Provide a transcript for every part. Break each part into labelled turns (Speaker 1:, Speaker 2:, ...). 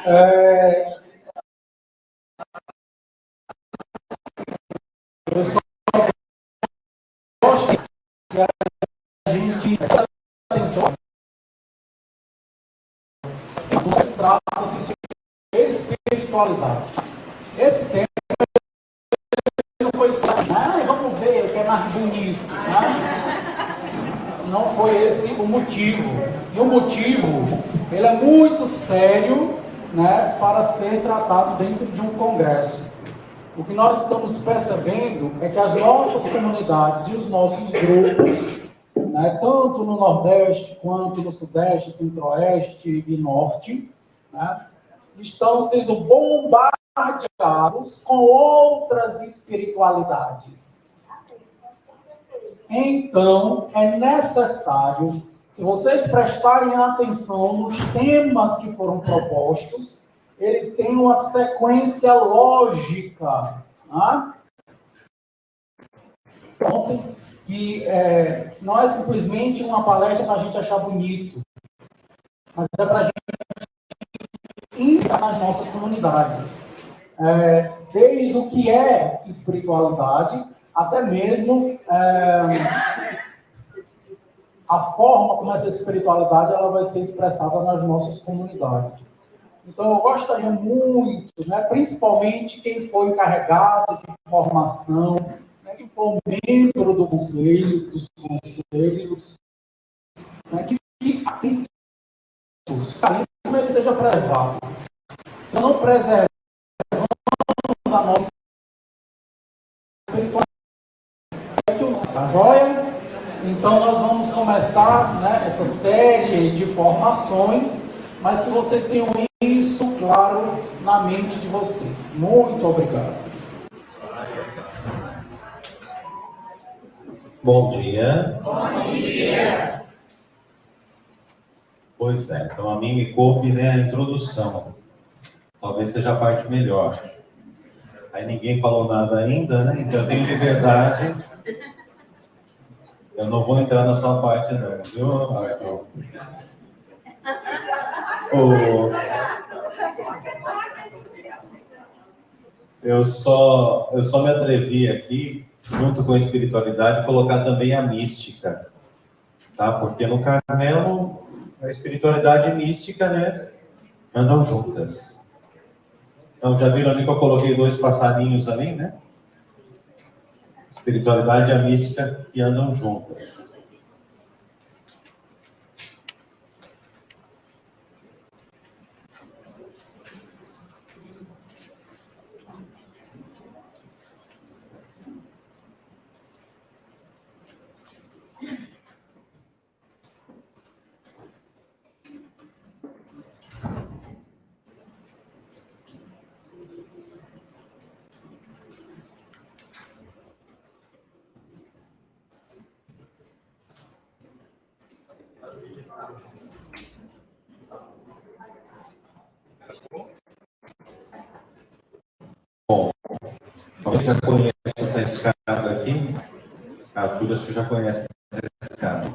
Speaker 1: Eu só gosto que a gente preste atenção. Trata-se de espiritualidade. Esse tema não foi escolhido. Vamos ver o que é mais bonito. Não foi esse o motivo. E o motivo, ele é muito sério, né, para ser tratado dentro de um congresso. O que nós estamos percebendo é que as nossas comunidades e os nossos grupos, né, tanto no Nordeste quanto no Sudeste, Centro-Oeste e Norte, né, estão sendo bombardeados com outras espiritualidades. Então, é necessário, se vocês prestarem atenção nos temas que foram propostos, eles têm uma sequência lógica. Né? Ontem, que não é simplesmente uma palestra para a gente achar bonito, mas é para a gente entrar nas nossas comunidades. Desde o que é espiritualidade, até mesmo a forma como essa espiritualidade ela vai ser expressada nas nossas comunidades. Então, eu gostaria muito, né, principalmente quem foi encarregado de formação, né, que for membro do conselho, dos conselhos, né, que atentos, que ele seja preservado. Então, não preservamos a nossa espiritualidade. Tá joia? Então, nós vamos começar, né, essa série de formações, mas que vocês tenham isso claro na mente de vocês. Muito obrigado.
Speaker 2: Bom dia.
Speaker 3: Bom dia.
Speaker 2: Pois é, então a mim me coube, né, a introdução. Talvez seja a parte melhor. Aí ninguém falou nada ainda, né? Então eu tenho liberdade. Eu não vou entrar na sua parte não, viu, Arthur? Eu só me atrevi aqui, junto com a espiritualidade, colocar também a mística, tá? Porque no Carmelo, a espiritualidade e a mística, né, andam juntas. Então, já viram ali que eu coloquei 2 passarinhos ali, né? A espiritualidade e a mística que andam juntas. Bom, você já conhece essa escada aqui? Arthur, acho que já conhece essa escada.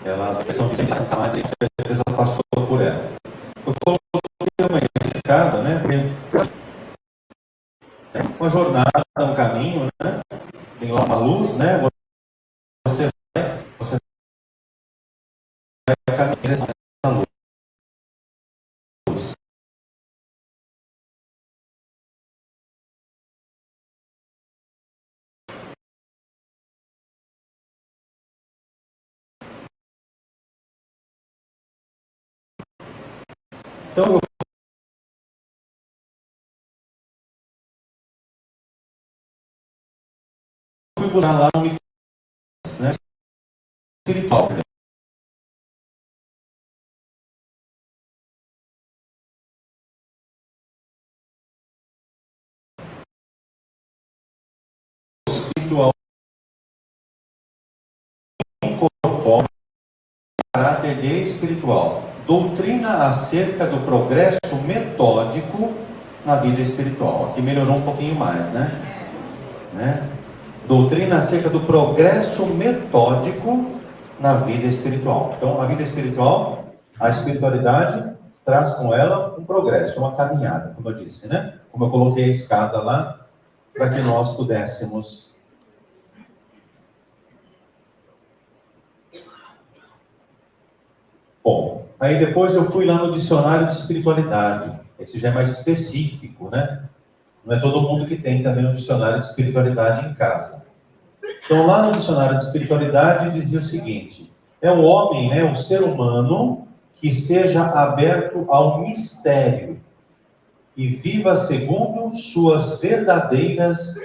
Speaker 2: Ela, São Vicente de Santa Maria, com certeza passou por ela. Eu coloquei uma escada, né? Uma jornada, um caminho, né? Tem lá uma luz, né? Você vai caminhar nessa luz. Então, eu fui buscar lá no micro, né? Espiritual. Espiritual incorpora caráter de espiritual. Doutrina acerca do progresso metódico na vida espiritual. Aqui melhorou um pouquinho mais, né? Doutrina acerca do progresso metódico na vida espiritual. Então, a vida espiritual, a espiritualidade traz com ela um progresso, uma caminhada, como eu disse, né? Como eu coloquei a escada lá, para que nós pudéssemos. Bom, aí depois eu fui lá no dicionário de espiritualidade. Esse já é mais específico, né? Não é todo mundo que tem também um dicionário de espiritualidade em casa. Então, lá no dicionário de espiritualidade dizia o seguinte: é o homem, né, o ser humano, que esteja aberto ao mistério e viva segundo suas verdadeiras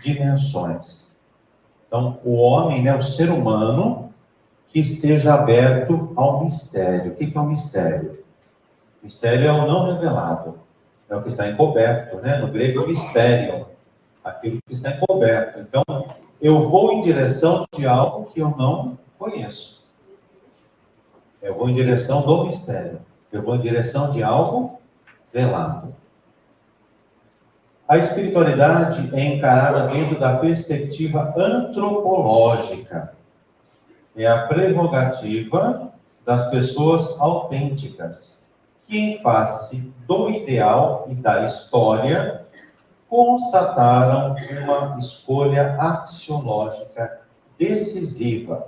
Speaker 2: dimensões. Então, o homem, né, o ser humano, que esteja aberto ao mistério. O que é o mistério? Mistério é o não revelado, é o que está encoberto, né? No grego, mistério, aquilo que está encoberto. Então, eu vou em direção de algo que eu não conheço. Eu vou em direção do mistério. Eu vou em direção de algo velado. A espiritualidade é encarada dentro da perspectiva antropológica. É a prerrogativa das pessoas autênticas, que em face do ideal e da história, constataram uma escolha axiológica decisiva,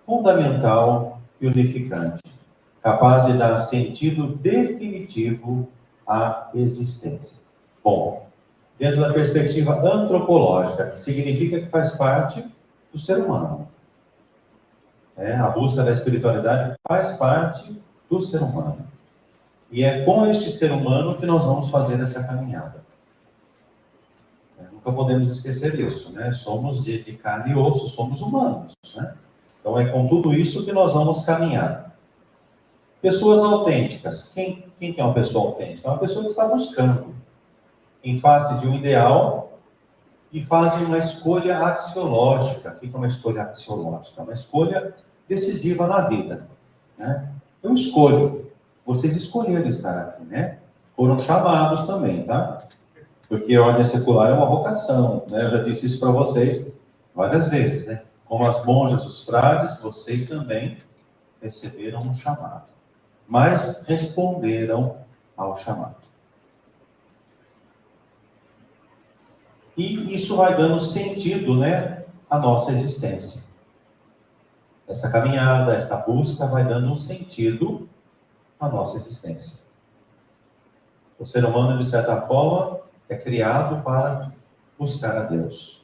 Speaker 2: fundamental e unificante, capaz de dar sentido definitivo à existência. Bom, dentro da perspectiva antropológica, que significa que faz parte do ser humano. A busca da espiritualidade faz parte do ser humano. E é com este ser humano que nós vamos fazer essa caminhada. Nunca podemos esquecer disso, né? Somos de carne e osso, somos humanos, né? Então é com tudo isso que nós vamos caminhar. Pessoas autênticas. Quem é uma pessoa autêntica? É uma pessoa que está buscando, em face de um ideal, e fazem uma escolha axiológica. O que é uma escolha axiológica? Uma escolha decisiva na vida, né? Eu escolho. Vocês escolheram estar aqui, né? Foram chamados também, tá? Porque a ordem secular é uma vocação, né? Eu já disse isso para vocês várias vezes, né? Como as monjas, os frades, vocês também receberam um chamado, mas responderam ao chamado. E isso vai dando sentido, né, à nossa existência. Essa caminhada, essa busca vai dando um sentido à nossa existência. O ser humano, de certa forma, é criado para buscar a Deus.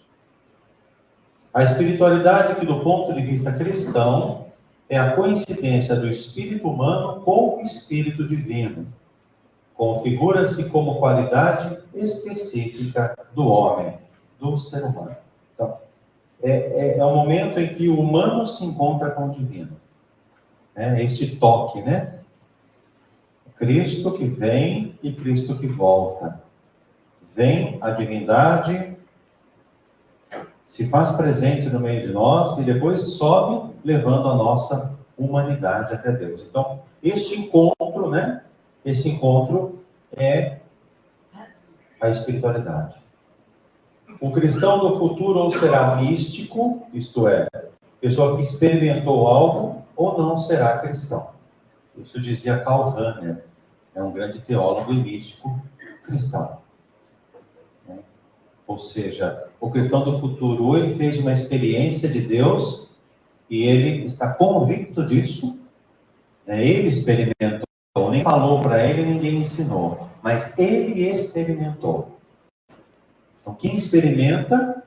Speaker 2: A espiritualidade, que do ponto de vista cristão, é a coincidência do espírito humano com o espírito divino. Configura-se como qualidade específica do homem, do ser humano. Então, é o momento em que o humano se encontra com o divino. Este toque, né? Cristo que vem e Cristo que volta. Vem a divindade, se faz presente no meio de nós e depois sobe levando a nossa humanidade até Deus. Então, este encontro, né? Esse encontro é a espiritualidade. O cristão do futuro ou será místico, isto é, pessoa que experimentou algo, ou não será cristão. Isso dizia Karl Rahner, um grande teólogo e místico cristão. Ou seja, o cristão do futuro, ou ele fez uma experiência de Deus, e ele está convicto disso, ele experimentou, nem falou para ele, ninguém ensinou, mas ele experimentou. Então, quem experimenta,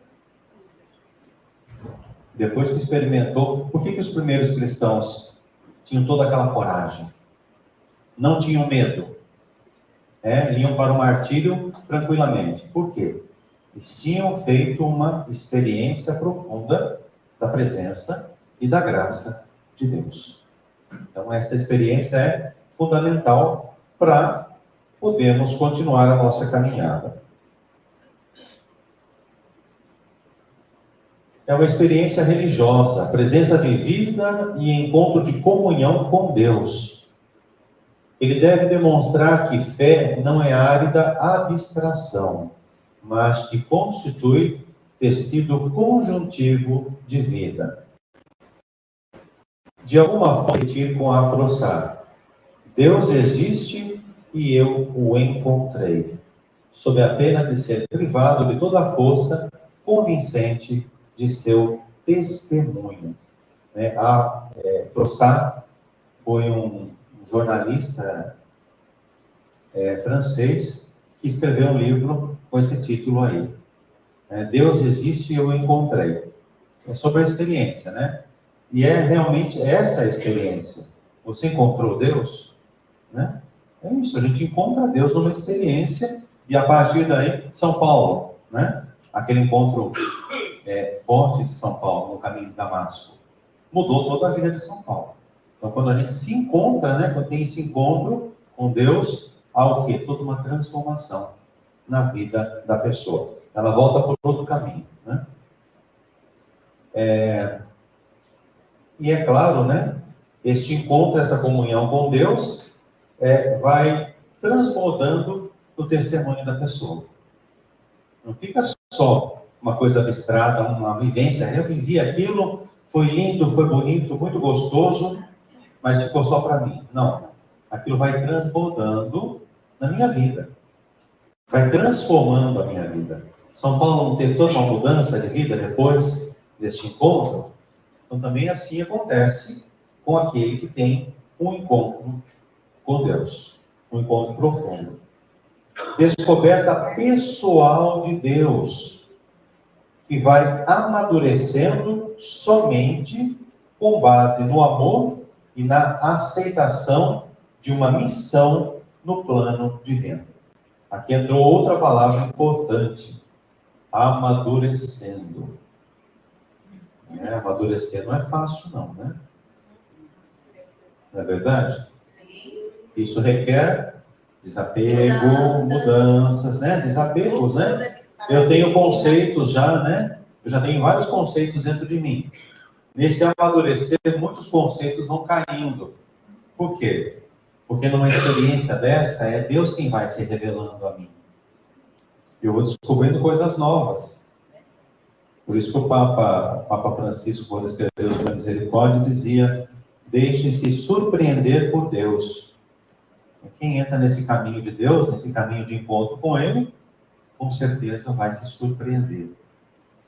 Speaker 2: depois que experimentou, por que os primeiros cristãos tinham toda aquela coragem? Não tinham medo. Iam para o martírio tranquilamente. Por quê? Eles tinham feito uma experiência profunda da presença e da graça de Deus. Então, esta experiência é fundamental para podermos continuar a nossa caminhada. É uma experiência religiosa, presença vivida e encontro de comunhão com Deus. Ele deve demonstrar que fé não é árida abstração, mas que constitui tecido conjuntivo de vida. de alguma forma repetir com afrouxar. Deus existe e eu o encontrei, sob a pena de ser privado de toda a força convincente de seu testemunho. Froissart foi um jornalista francês que escreveu um livro com esse título aí. Deus existe e eu o encontrei. É sobre a experiência, né? E é realmente essa a experiência. Você encontrou Deus? Né? É isso, a gente encontra Deus numa experiência e a partir daí, São Paulo, né? Aquele encontro forte de São Paulo no caminho de Damasco, mudou toda a vida de São Paulo. Então, quando a gente se encontra, né? Quando tem esse encontro com Deus, há o quê? Toda uma transformação na vida da pessoa. Ela volta por outro caminho, né? E é claro, né? Este encontro, essa comunhão com Deus, vai transbordando no testemunho da pessoa. Não fica só uma coisa abstrata, uma vivência. Eu vivi aquilo, foi lindo, foi bonito, muito gostoso, mas ficou só para mim. Não. Aquilo vai transbordando na minha vida. Vai transformando a minha vida. São Paulo não teve toda uma mudança de vida depois deste encontro? Então também assim acontece com aquele que tem um encontro com Deus. Um encontro profundo. Descoberta pessoal de Deus, que vai amadurecendo somente com base no amor e na aceitação de uma missão no plano divino. Aqui entrou outra palavra importante: amadurecendo. Amadurecer não é fácil, não, né? Não é verdade?
Speaker 3: Sim.
Speaker 2: Isso requer desapego, mudanças, né? Desapegos, né? Eu tenho conceitos já, né? Eu já tenho vários conceitos dentro de mim. Nesse amadurecer, muitos conceitos vão caindo. Por quê? Porque numa experiência dessa, é Deus quem vai se revelando a mim. Eu vou descobrindo coisas novas. Por isso que o Papa Francisco, quando escreveu sobre a misericórdia, dizia: deixem-se surpreender por Deus. Quem entra nesse caminho de Deus, nesse caminho de encontro com Ele, com certeza vai se surpreender.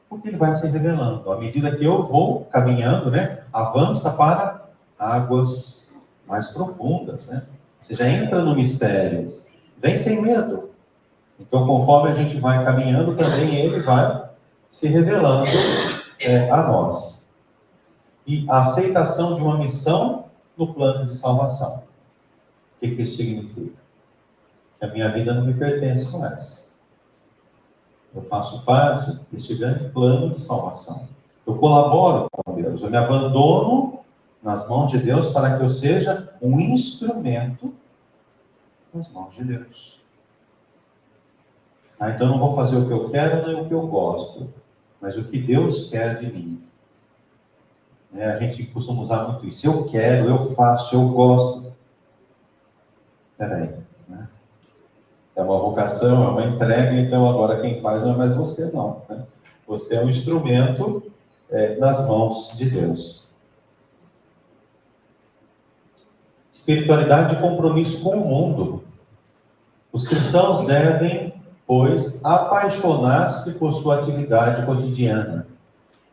Speaker 2: Porque Ele vai se revelando. À medida que eu vou caminhando, né, avança para águas mais profundas, né? Você já entra no mistério. Vem sem medo. Então, conforme a gente vai caminhando, também Ele vai se revelando a nós. E a aceitação de uma missão no plano de salvação. O que isso significa? Que a minha vida não me pertence mais. Eu faço parte deste grande plano de salvação. Eu colaboro com Deus. Eu me abandono nas mãos de Deus para que eu seja um instrumento nas mãos de Deus. Então eu não vou fazer o que eu quero nem o que eu gosto, mas o que Deus quer de mim. A gente costuma usar muito isso. Eu quero, eu faço, eu gosto. Peraí, né? É uma vocação, é uma entrega, então agora quem faz não é mais você, não. Né? Você é um instrumento nas mãos de Deus. Espiritualidade e compromisso com o mundo. Os cristãos devem, pois, apaixonar-se por sua atividade cotidiana,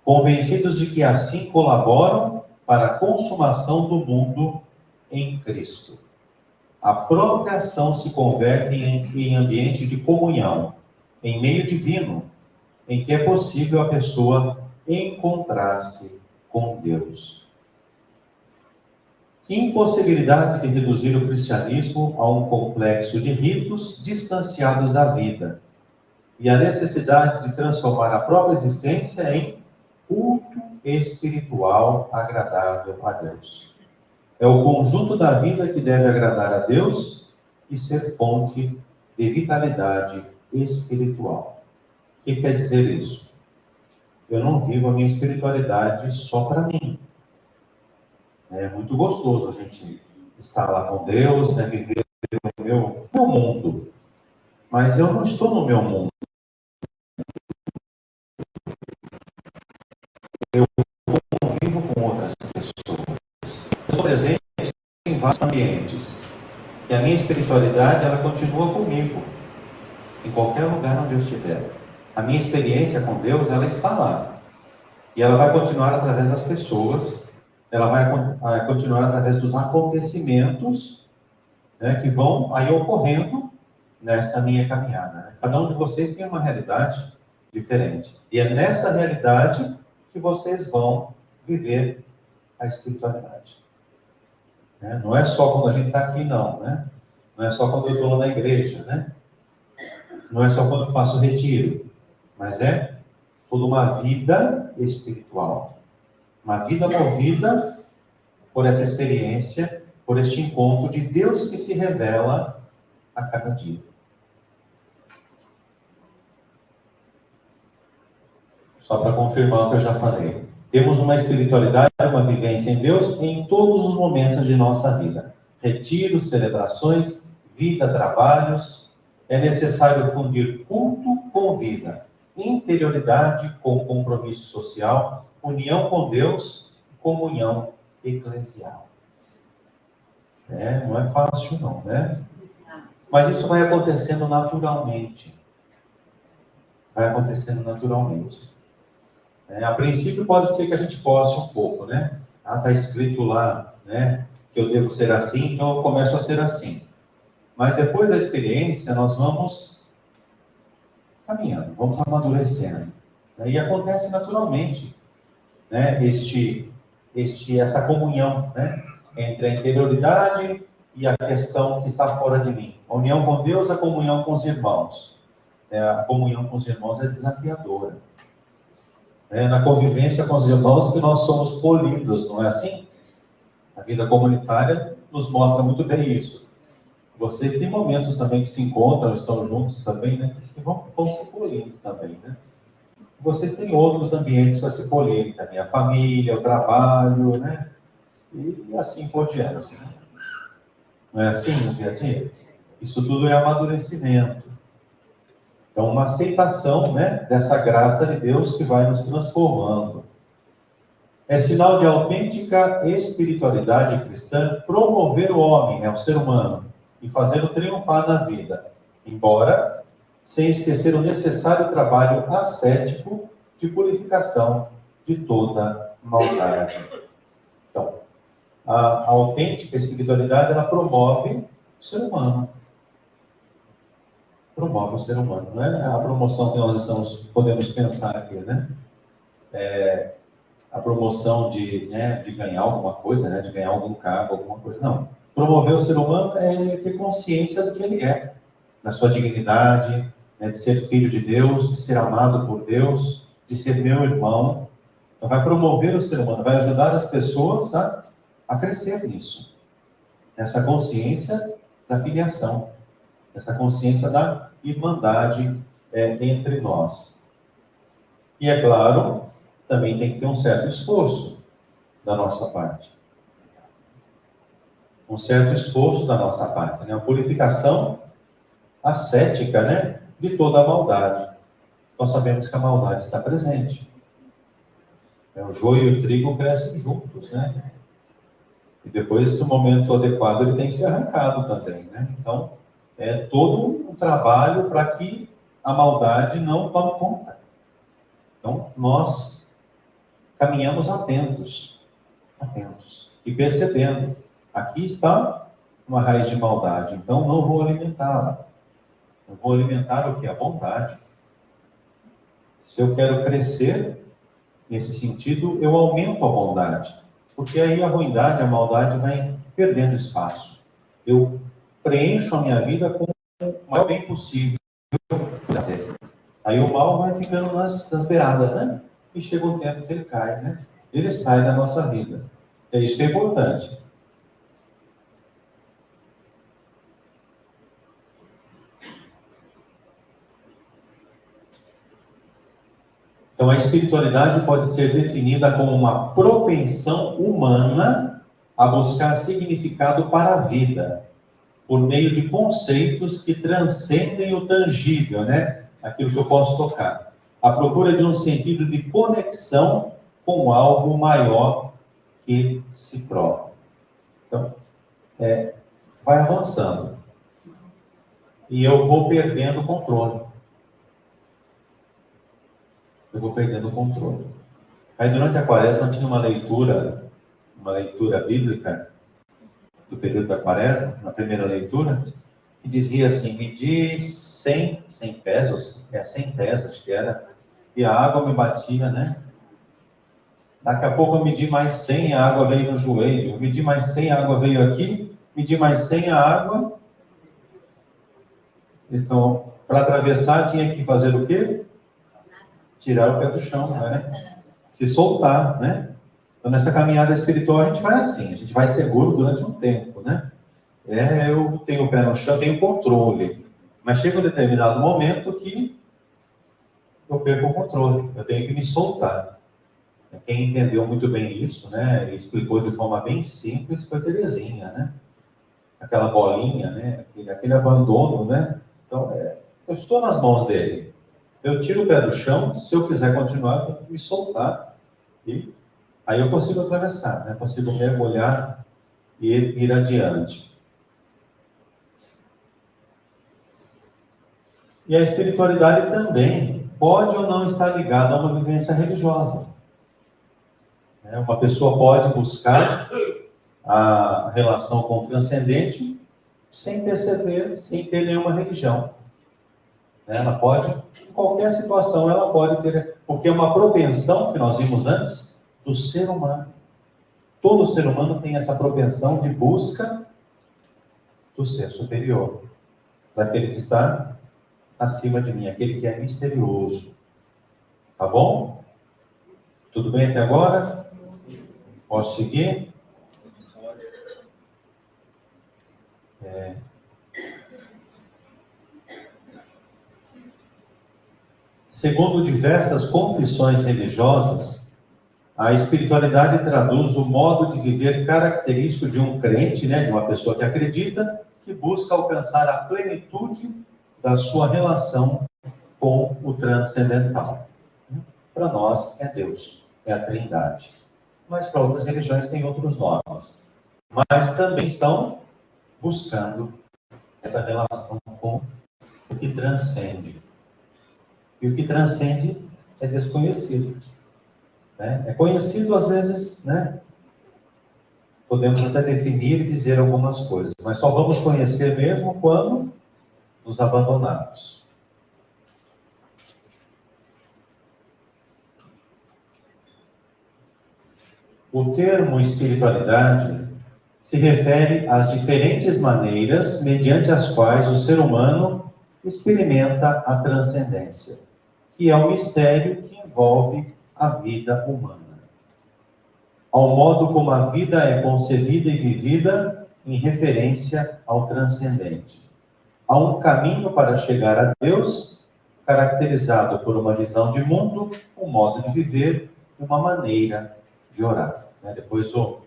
Speaker 2: convencidos de que assim colaboram para a consumação do mundo em Cristo. A própria ação se converte em ambiente de comunhão, em meio divino, em que é possível a pessoa encontrar-se com Deus. Impossibilidade de reduzir o cristianismo a um complexo de ritos distanciados da vida, e a necessidade de transformar a própria existência em culto espiritual agradável a Deus. É o conjunto da vida que deve agradar a Deus e ser fonte de vitalidade espiritual. O que quer dizer isso? Eu não vivo a minha espiritualidade só para mim. É muito gostoso a gente estar lá com Deus, né, viver o meu mundo. Mas eu não estou no meu mundo. Eu convivo com outras pessoas. estou presente em vários ambientes. E a minha espiritualidade, ela continua comigo, em qualquer lugar onde eu estiver. A minha experiência com Deus, ela está lá. E ela vai continuar através das pessoas, ela vai continuar através dos acontecimentos, né, que vão aí ocorrendo nesta minha caminhada. Né? Cada um de vocês tem uma realidade diferente. E é nessa realidade que vocês vão viver a espiritualidade. Né? Não é só quando a gente está aqui, não. Né? Não é só quando eu estou lá na igreja. Né? Não é só quando eu faço retiro. Mas é toda uma vida espiritual. Uma vida movida por essa experiência, por este encontro de Deus que se revela a cada dia. Só para confirmar o que eu já falei. Temos uma espiritualidade, uma vivência em Deus em todos os momentos de nossa vida. Retiros, celebrações, vida, trabalhos. É necessário fundir culto com vida, interioridade com compromisso social, união com Deus, comunhão eclesial. Não é fácil não, né? Mas isso vai acontecendo naturalmente. Vai acontecendo naturalmente. A princípio pode ser que a gente force um pouco, né? Está escrito lá, né, que eu devo ser assim, então eu começo a ser assim. Mas depois da experiência, nós vamos caminhando, vamos amadurecendo. E acontece naturalmente, né, esta comunhão, né, entre a interioridade e a questão que está fora de mim. A união com Deus, a comunhão com os irmãos. A comunhão com os irmãos é desafiadora. Na convivência com os irmãos que nós somos polidos, não é assim? A vida comunitária nos mostra muito bem isso. Vocês têm momentos também que se encontram, estão juntos também, né? Que vão se polindo também, né? Vocês têm outros ambientes para se polirem também. A família, o trabalho, né? E assim por diante. Né? Não é assim no dia a dia? Isso tudo é amadurecimento. Então, uma aceitação, né, dessa graça de Deus que vai nos transformando. É sinal de autêntica espiritualidade cristã promover o homem, né, o ser humano, e fazê-lo triunfar na vida, embora sem esquecer o necessário trabalho ascético de purificação de toda maldade. Então, a autêntica espiritualidade, ela promove o ser humano. Promove o ser humano, não é a promoção que nós podemos pensar aqui, né? A promoção de ganhar alguma coisa, né? De ganhar algum cargo, alguma coisa, não. Promover o ser humano é ele ter consciência do que ele é, da sua dignidade, né? De ser filho de Deus, de ser amado por Deus, de ser meu irmão. Então, vai promover o ser humano, vai ajudar as pessoas a crescer nisso. Nessa consciência da filiação, essa consciência da irmandade entre nós. E, é claro, também tem que ter um certo esforço da nossa parte. Um certo esforço da nossa parte, né? A purificação ascética, né, de toda a maldade. Nós sabemos que a maldade está presente. O joio e o trigo crescem juntos, né? E depois, no momento adequado, ele tem que ser arrancado também, né? Então, é todo um trabalho para que a maldade não tome conta. Então, nós caminhamos atentos, e percebendo, aqui está uma raiz de maldade, então não vou alimentá-la. Eu vou alimentar o que? A bondade. Se eu quero crescer, nesse sentido, eu aumento a bondade, porque aí a ruindade, a maldade vai perdendo espaço. Eu preencho a minha vida com o maior bem possível. Aí o mal vai ficando nas beiradas, né? E chega o tempo que ele cai, né? Ele sai da nossa vida. É isso que é importante. Então, a espiritualidade pode ser definida como uma propensão humana a buscar significado para a vida, por meio de conceitos que transcendem o tangível, né? Aquilo que eu posso tocar. A procura de um sentido de conexão com algo maior que si próprio. Então, vai avançando. E eu vou perdendo o controle. Aí, durante a quaresma, tinha uma leitura bíblica do período da quaresma, na primeira leitura, que dizia assim: medi 100 pés, 100 pés, acho que era, e a água me batia, né? Daqui a pouco eu medi mais 100, a água veio no joelho. Eu medi mais 100, a água veio aqui. Medi mais 100, a água. Então, para atravessar, tinha que fazer o quê? Tirar o pé do chão, né? Se soltar, né? Então, nessa caminhada espiritual, a gente vai assim, a gente vai seguro durante um tempo, né? Eu tenho o pé no chão, tenho controle. Mas chega um determinado momento que eu perco o controle, eu tenho que me soltar. Quem entendeu muito bem isso, né, e explicou de forma bem simples, foi Terezinha, né? Aquela bolinha, né? Aquele abandono, né? Então, eu estou nas mãos dele. Eu tiro o pé do chão, se eu quiser continuar, eu tenho que me soltar. E aí eu consigo atravessar, né? Consigo mergulhar e ir adiante. E a espiritualidade também pode ou não estar ligada a uma vivência religiosa. Uma pessoa pode buscar a relação com o transcendente sem perceber, sem ter nenhuma religião. Ela pode, em qualquer situação, ela pode ter, porque é uma propensão que nós vimos antes do ser humano. Todo ser humano tem essa propensão de busca do ser superior, daquele que está acima de mim, aquele que é misterioso. Tá bom? Tudo bem até agora? Posso seguir? Segundo diversas confissões religiosas, a espiritualidade traduz o modo de viver característico de um crente, né, de uma pessoa que acredita, que busca alcançar a plenitude da sua relação com o transcendental. Para nós é Deus, é a Trindade. Mas para outras religiões tem outros nomes. Mas também estão buscando essa relação com o que transcende. E o que transcende é desconhecido. Né? É conhecido, às vezes, né? Podemos até definir e dizer algumas coisas, mas só vamos conhecer mesmo quando nos abandonarmos. O termo espiritualidade se refere às diferentes maneiras mediante as quais o ser humano experimenta a transcendência, que é o mistério que envolve a vida humana. Ao modo como a vida é concebida e vivida em referência ao transcendente. Há um caminho para chegar a Deus, caracterizado por uma visão de mundo, um modo de viver, uma maneira de orar. Depois o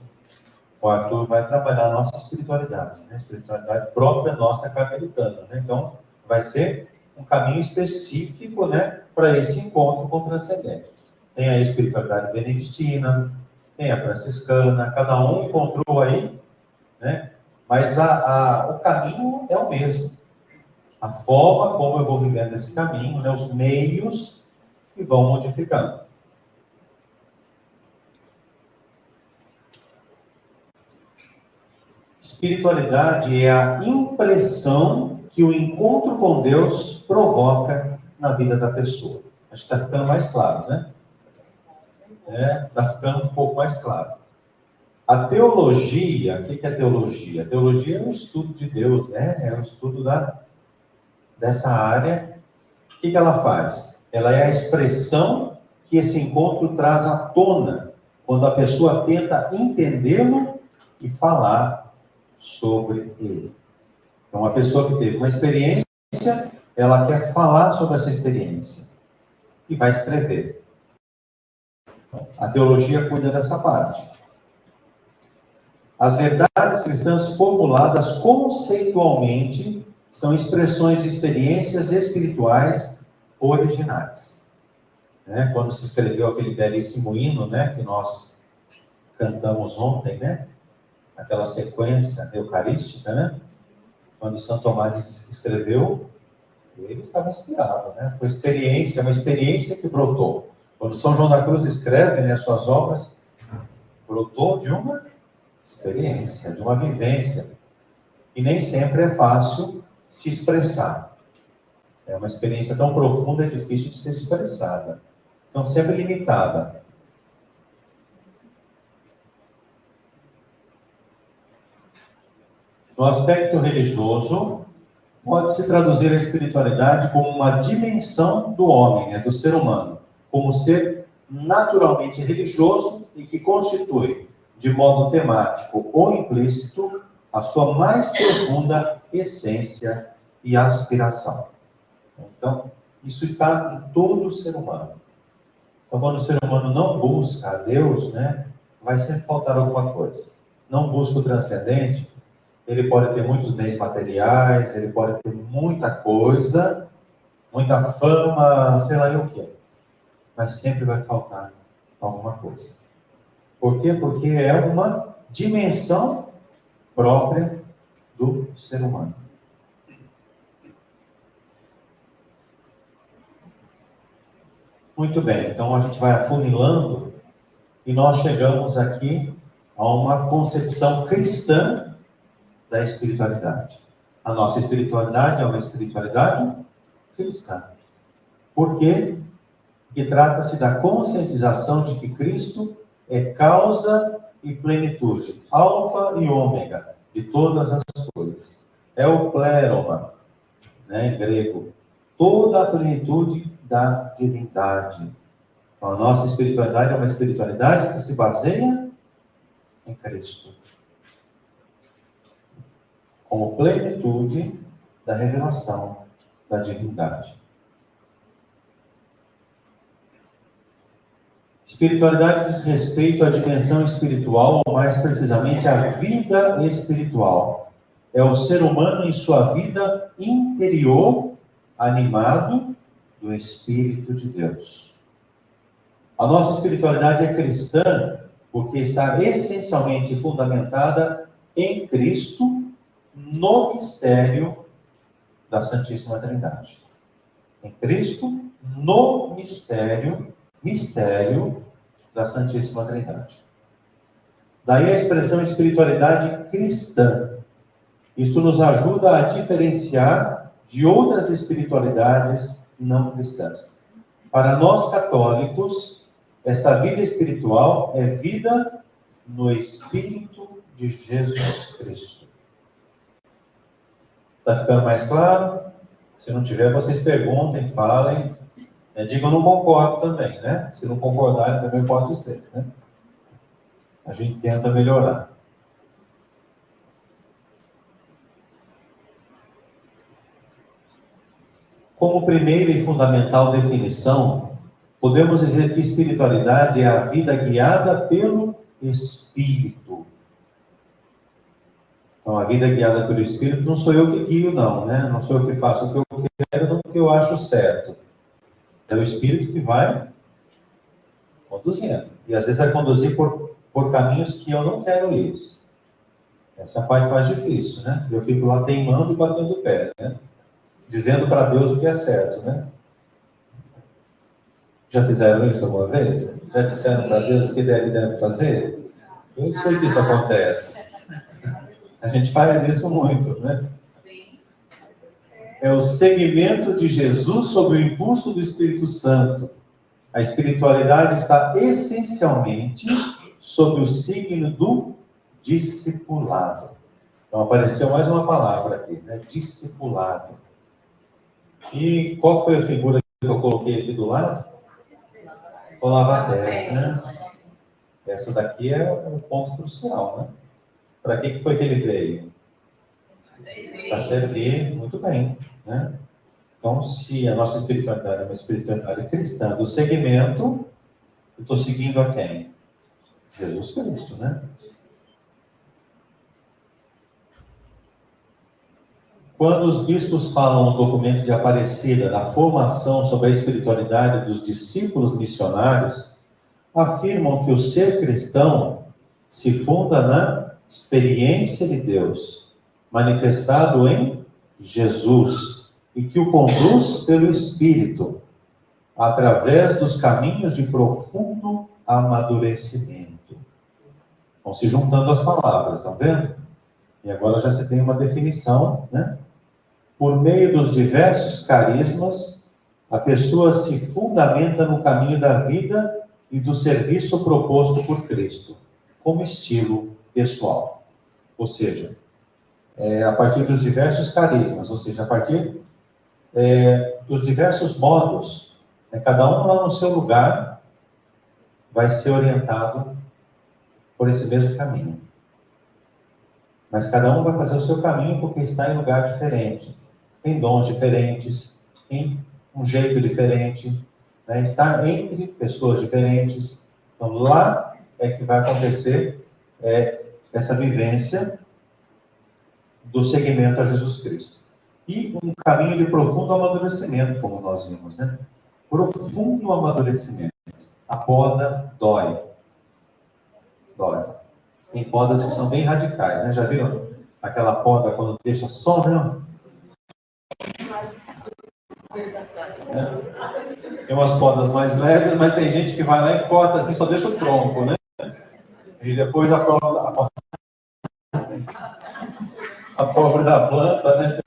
Speaker 2: Arthur vai trabalhar a nossa espiritualidade, a espiritualidade própria nossa carmelitana. Então, vai ser um caminho específico, para esse encontro com o transcendente. Tem a espiritualidade beneditina, tem a franciscana, cada um encontrou aí, mas o caminho é o mesmo. A forma como eu vou vivendo esse caminho, os meios que vão modificando. Espiritualidade é a impressão que o encontro com Deus provoca na vida da pessoa. Acho que está ficando mais claro, né? Está ficando um pouco mais claro. A teologia, o que é teologia? A teologia é um estudo de Deus, É um estudo dessa área. O que ela faz? Ela é a expressão que esse encontro traz à tona, quando a pessoa tenta entendê-lo e falar sobre ele. Então, a pessoa que teve uma experiência, ela quer falar sobre essa experiência e vai escrever. A teologia cuida dessa parte. As verdades cristãs formuladas conceitualmente são expressões de experiências espirituais originais. Quando se escreveu aquele belíssimo hino, que nós cantamos ontem, naquela sequência eucarística, né? Quando São Tomás escreveu, ele estava inspirado, né? Foi experiência, uma experiência que brotou. Quando São João da Cruz escreve, né, suas obras, brotou de uma experiência, de uma vivência. E nem sempre é fácil se expressar. É uma experiência tão profunda, é difícil de ser expressada. Então, sempre limitada. No aspecto religioso, pode-se traduzir a espiritualidade como uma dimensão do homem, do ser humano, como ser naturalmente religioso e que constitui, de modo temático ou implícito, a sua mais profunda essência e aspiração. Então, isso está em todo o ser humano. Então, quando o ser humano não busca a Deus, né, vai sempre faltar alguma coisa. Não busca o transcendente, ele pode ter muitos bens materiais, ele pode ter muita coisa, muita fama, sei lá o que. Mas sempre vai faltar alguma coisa. Por quê? Porque é uma dimensão própria do ser humano. Muito bem, então a gente vai afunilando e nós chegamos aqui a uma concepção cristã da espiritualidade. A nossa espiritualidade é uma espiritualidade cristã. Por quê? Porque trata-se da conscientização de que Cristo é causa e plenitude, alfa e ômega de todas as coisas. É o pleroma, né, em grego. Toda a plenitude da divindade. Então, a nossa espiritualidade é uma espiritualidade que se baseia em Cristo. Como plenitude da revelação da divindade. Espiritualidade diz respeito à dimensão espiritual, ou mais precisamente à vida espiritual. É o ser humano em sua vida interior, animado do Espírito de Deus. A nossa espiritualidade é cristã porque está essencialmente fundamentada em Cristo, no mistério da Santíssima Trindade. Em Cristo, no mistério da Santíssima Trindade. Daí a expressão espiritualidade cristã. Isso nos ajuda a diferenciar de outras espiritualidades não cristãs. Para nós católicos, esta vida espiritual é vida no Espírito de Jesus Cristo. Está ficando mais claro? Se não tiver, vocês perguntem, falem. Digam não concordo também, né? Se não concordarem, também pode ser, né? A gente tenta melhorar. Como primeira e fundamental definição, podemos dizer que espiritualidade é a vida guiada pelo Espírito. Então, a vida guiada pelo Espírito não sou eu que guio, não, né? Não sou eu que faço o que eu quero, não o que eu acho certo. É o Espírito que vai conduzindo. E às vezes vai conduzir por caminhos que eu não quero ir. Essa é a parte mais difícil, né? Eu fico lá teimando e batendo o pé, né? Dizendo para Deus o que é certo, né? Já fizeram isso alguma vez? Já disseram para Deus o que deve fazer? Eu sei que isso acontece. A gente faz isso muito, né? É o seguimento de Jesus sob o impulso do Espírito Santo. A espiritualidade está essencialmente sob o signo do discipulado. Então apareceu mais uma palavra aqui, né? Discipulado. E qual foi a figura que eu coloquei aqui do lado? O lava-pés, né? Essa daqui é um ponto crucial, né? Para que foi que ele veio? Para servir, muito bem, né? Então, se a nossa espiritualidade é uma espiritualidade cristã do segmento, eu estou seguindo a quem? Jesus Cristo, né? Quando os bispos falam no documento de Aparecida da formação sobre a espiritualidade dos discípulos missionários, afirmam que o ser cristão se funda na experiência de Deus, manifestado em Jesus, e que o conduz pelo Espírito, através dos caminhos de profundo amadurecimento. Vão se juntando as palavras, estão vendo? E agora já se tem uma definição, né? Por meio dos diversos carismas, a pessoa se fundamenta no caminho da vida e do serviço proposto por Cristo, como estilo pessoal. Ou seja, a partir dos diversos carismas, ou seja, a partir dos diversos modos, cada um lá no seu lugar vai ser orientado por esse mesmo caminho. Mas cada um vai fazer o seu caminho porque está em lugar diferente, tem dons diferentes, tem um jeito diferente, né? Está entre pessoas diferentes. Então lá é que vai acontecer essa vivência do seguimento a Jesus Cristo. E um caminho de profundo amadurecimento, como nós vimos, né? Profundo amadurecimento. A poda dói. Dói. Tem podas que são bem radicais, né? Já viram aquela poda quando deixa só, né? Tem umas podas mais leves, mas tem gente que vai lá e corta assim, só deixa o tronco, né? E depois a pobre da planta, né?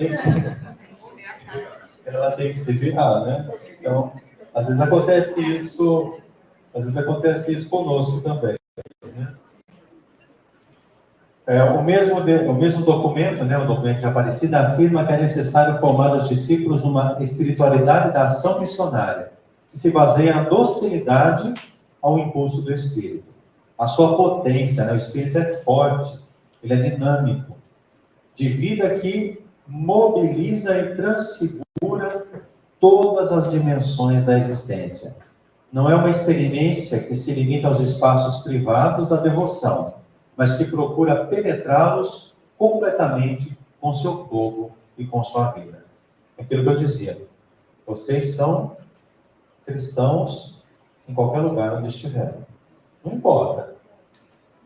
Speaker 2: Ela tem que se virar, né? Então, às vezes acontece isso conosco também. Né? O mesmo documento, né, o documento de Aparecida, afirma que é necessário formar os discípulos numa espiritualidade da ação missionária, que se baseia na docilidade ao impulso do Espírito. A sua potência, né, o Espírito é forte, ele é dinâmico, de vida que mobiliza e transfigura todas as dimensões da existência. Não é uma experiência que se limita aos espaços privados da devoção, mas que procura penetrá-los completamente com seu fogo e com sua vida. É aquilo que eu dizia. Vocês são cristãos em qualquer lugar onde estiverem. Não importa.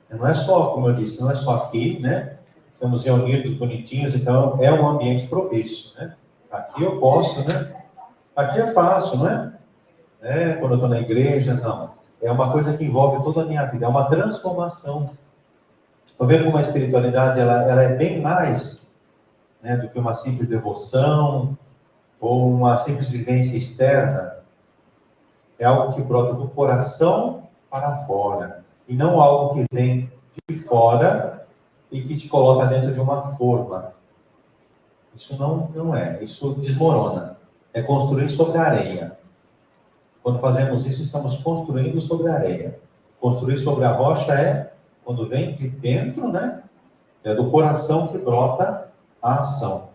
Speaker 2: Não é só, como eu disse, não é só aqui, né? Estamos reunidos bonitinhos, então é um ambiente propício, né? Aqui eu posso, né? Aqui é fácil, não é? Quando eu estou na igreja, não. É uma coisa que envolve toda a minha vida, é uma transformação. Estou vendo como a espiritualidade ela é bem mais, né, do que uma simples devoção ou uma simples vivência externa. É algo que brota do coração para fora e não algo que vem de fora e que te coloca dentro de uma forma. Isso não é, isso desmorona. É construir sobre a areia. Quando fazemos isso, estamos construindo sobre a areia. Construir sobre a rocha quando vem de dentro, né? É do coração que brota a ação.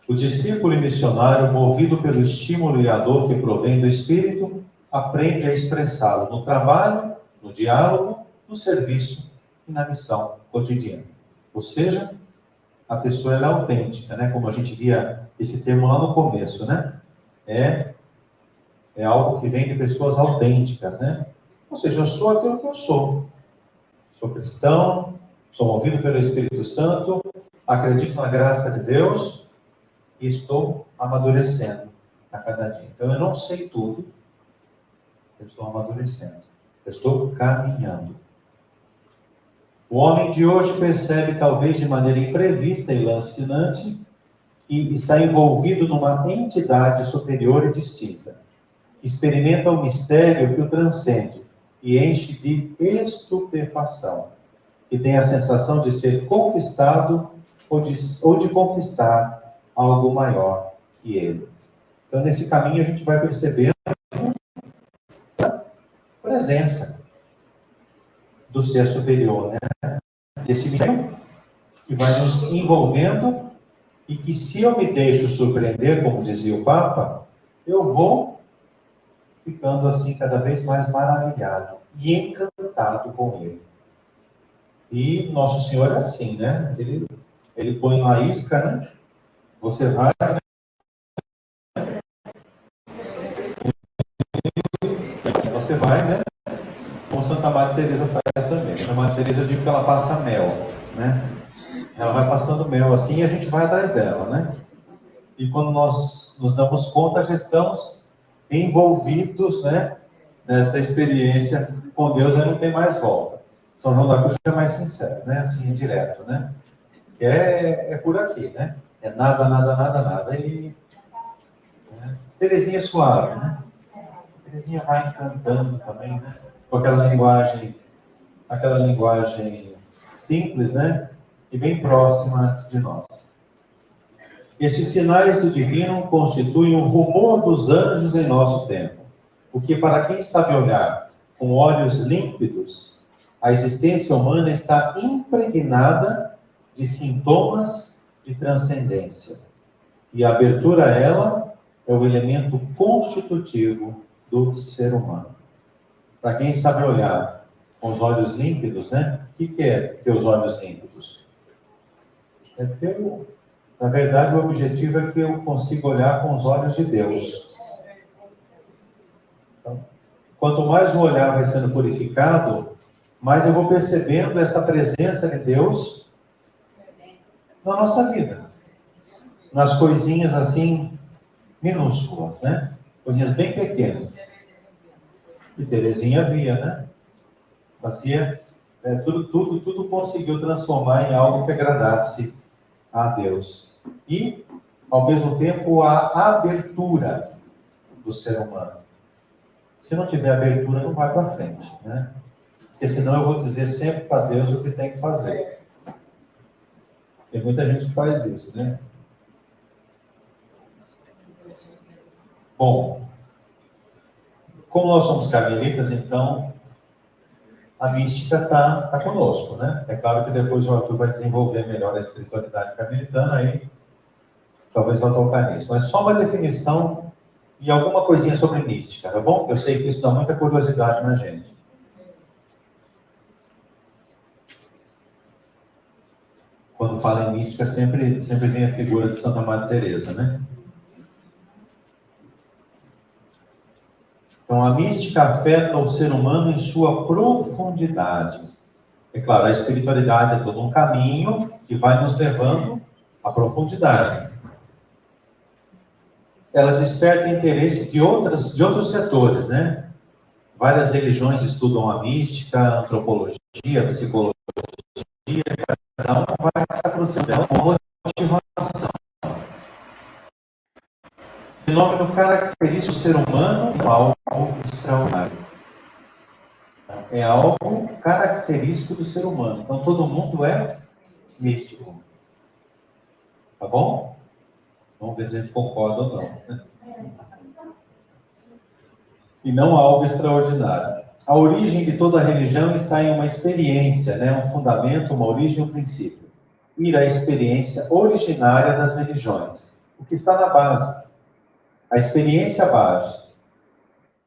Speaker 2: O discípulo e missionário, movido pelo estímulo e a dor que provém do Espírito, aprende a expressá-lo no trabalho, no diálogo, no serviço e na missão cotidiana. Ou seja, a pessoa ela é autêntica, né? Como a gente via esse termo lá no começo, né? É algo que vem de pessoas autênticas, né? Ou seja, eu sou aquilo que eu sou. Sou cristão, sou movido pelo Espírito Santo, acredito na graça de Deus e estou amadurecendo a cada dia. Então, eu não sei tudo, eu estou amadurecendo. Eu estou caminhando. O homem de hoje percebe, talvez de maneira imprevista e lancinante, que está envolvido numa entidade superior e distinta. Experimenta o mistério que o transcende e enche de estupefação. E tem a sensação de ser conquistado ou de conquistar algo maior que ele. Então, nesse caminho, a gente vai percebendo a presença do ser superior, né? Esse mistério que vai nos envolvendo e que, se eu me deixo surpreender, como dizia o Papa, eu vou ficando assim cada vez mais maravilhado e encantado com ele. E Nosso Senhor é assim, né? Ele põe uma isca, né? Você vai, né? você vai, né? Como Santa Madre Teresa faz também. Santa Madre Teresa, eu digo que ela passa mel, né? Ela vai passando mel assim e a gente vai atrás dela, né? E quando nós nos damos conta, já estamos envolvidos, né, nessa experiência com Deus, aí não tem mais volta. São João da Cruz é mais sincero, né? Assim, é direto, né? Que é por aqui, né? É nada, nada, nada, nada. E né? Terezinha é suave, né? Terezinha vai encantando também, né? Com aquela linguagem simples, né? E bem próxima de nós. Estes sinais do divino constituem o rumor dos anjos em nosso tempo, o que para quem sabe olhar com olhos límpidos, a existência humana está impregnada de sintomas de transcendência. E a abertura a ela é o elemento constitutivo do ser humano. Para quem sabe olhar com os olhos límpidos, né? O que é ter os olhos límpidos? É ter Na verdade, o objetivo é que eu consiga olhar com os olhos de Deus. Então, quanto mais o olhar vai sendo purificado, mais eu vou percebendo essa presença de Deus na nossa vida. Nas coisinhas assim, minúsculas, né? Coisinhas bem pequenas. E Terezinha via, né? Fazia, tudo conseguiu transformar em algo que agradasse a Deus. E, ao mesmo tempo, a abertura do ser humano. Se não tiver abertura, não vai para frente, né? Porque senão eu vou dizer sempre para Deus o que tem que fazer. Tem muita gente que faz isso, né? Bom, como nós somos carmelitas, então a mística está conosco, né? É claro que depois o Arthur vai desenvolver melhor a espiritualidade carmelitana, aí talvez vá tocar nisso. Mas só uma definição e alguma coisinha sobre mística, tá bom? Eu sei que isso dá muita curiosidade na gente. Quando fala em mística, sempre vem a figura de Santa Madre Teresa, né? Então, a mística afeta o ser humano em sua profundidade. É claro, a espiritualidade é todo um caminho que vai nos levando à profundidade. Ela desperta interesse de outros setores, né? Várias religiões estudam a mística, a antropologia, a psicologia, cada um vai se aproximando dela com motivação. Fenômeno característico do ser humano é algo extraordinário. É algo característico do ser humano. Então, todo mundo é místico. Tá bom? Vamos ver se a gente concorda ou não. E não algo extraordinário. A origem de toda religião está em uma experiência, né? Um fundamento, uma origem, um princípio. Ir à experiência originária das religiões. O que está na base. A experiência base.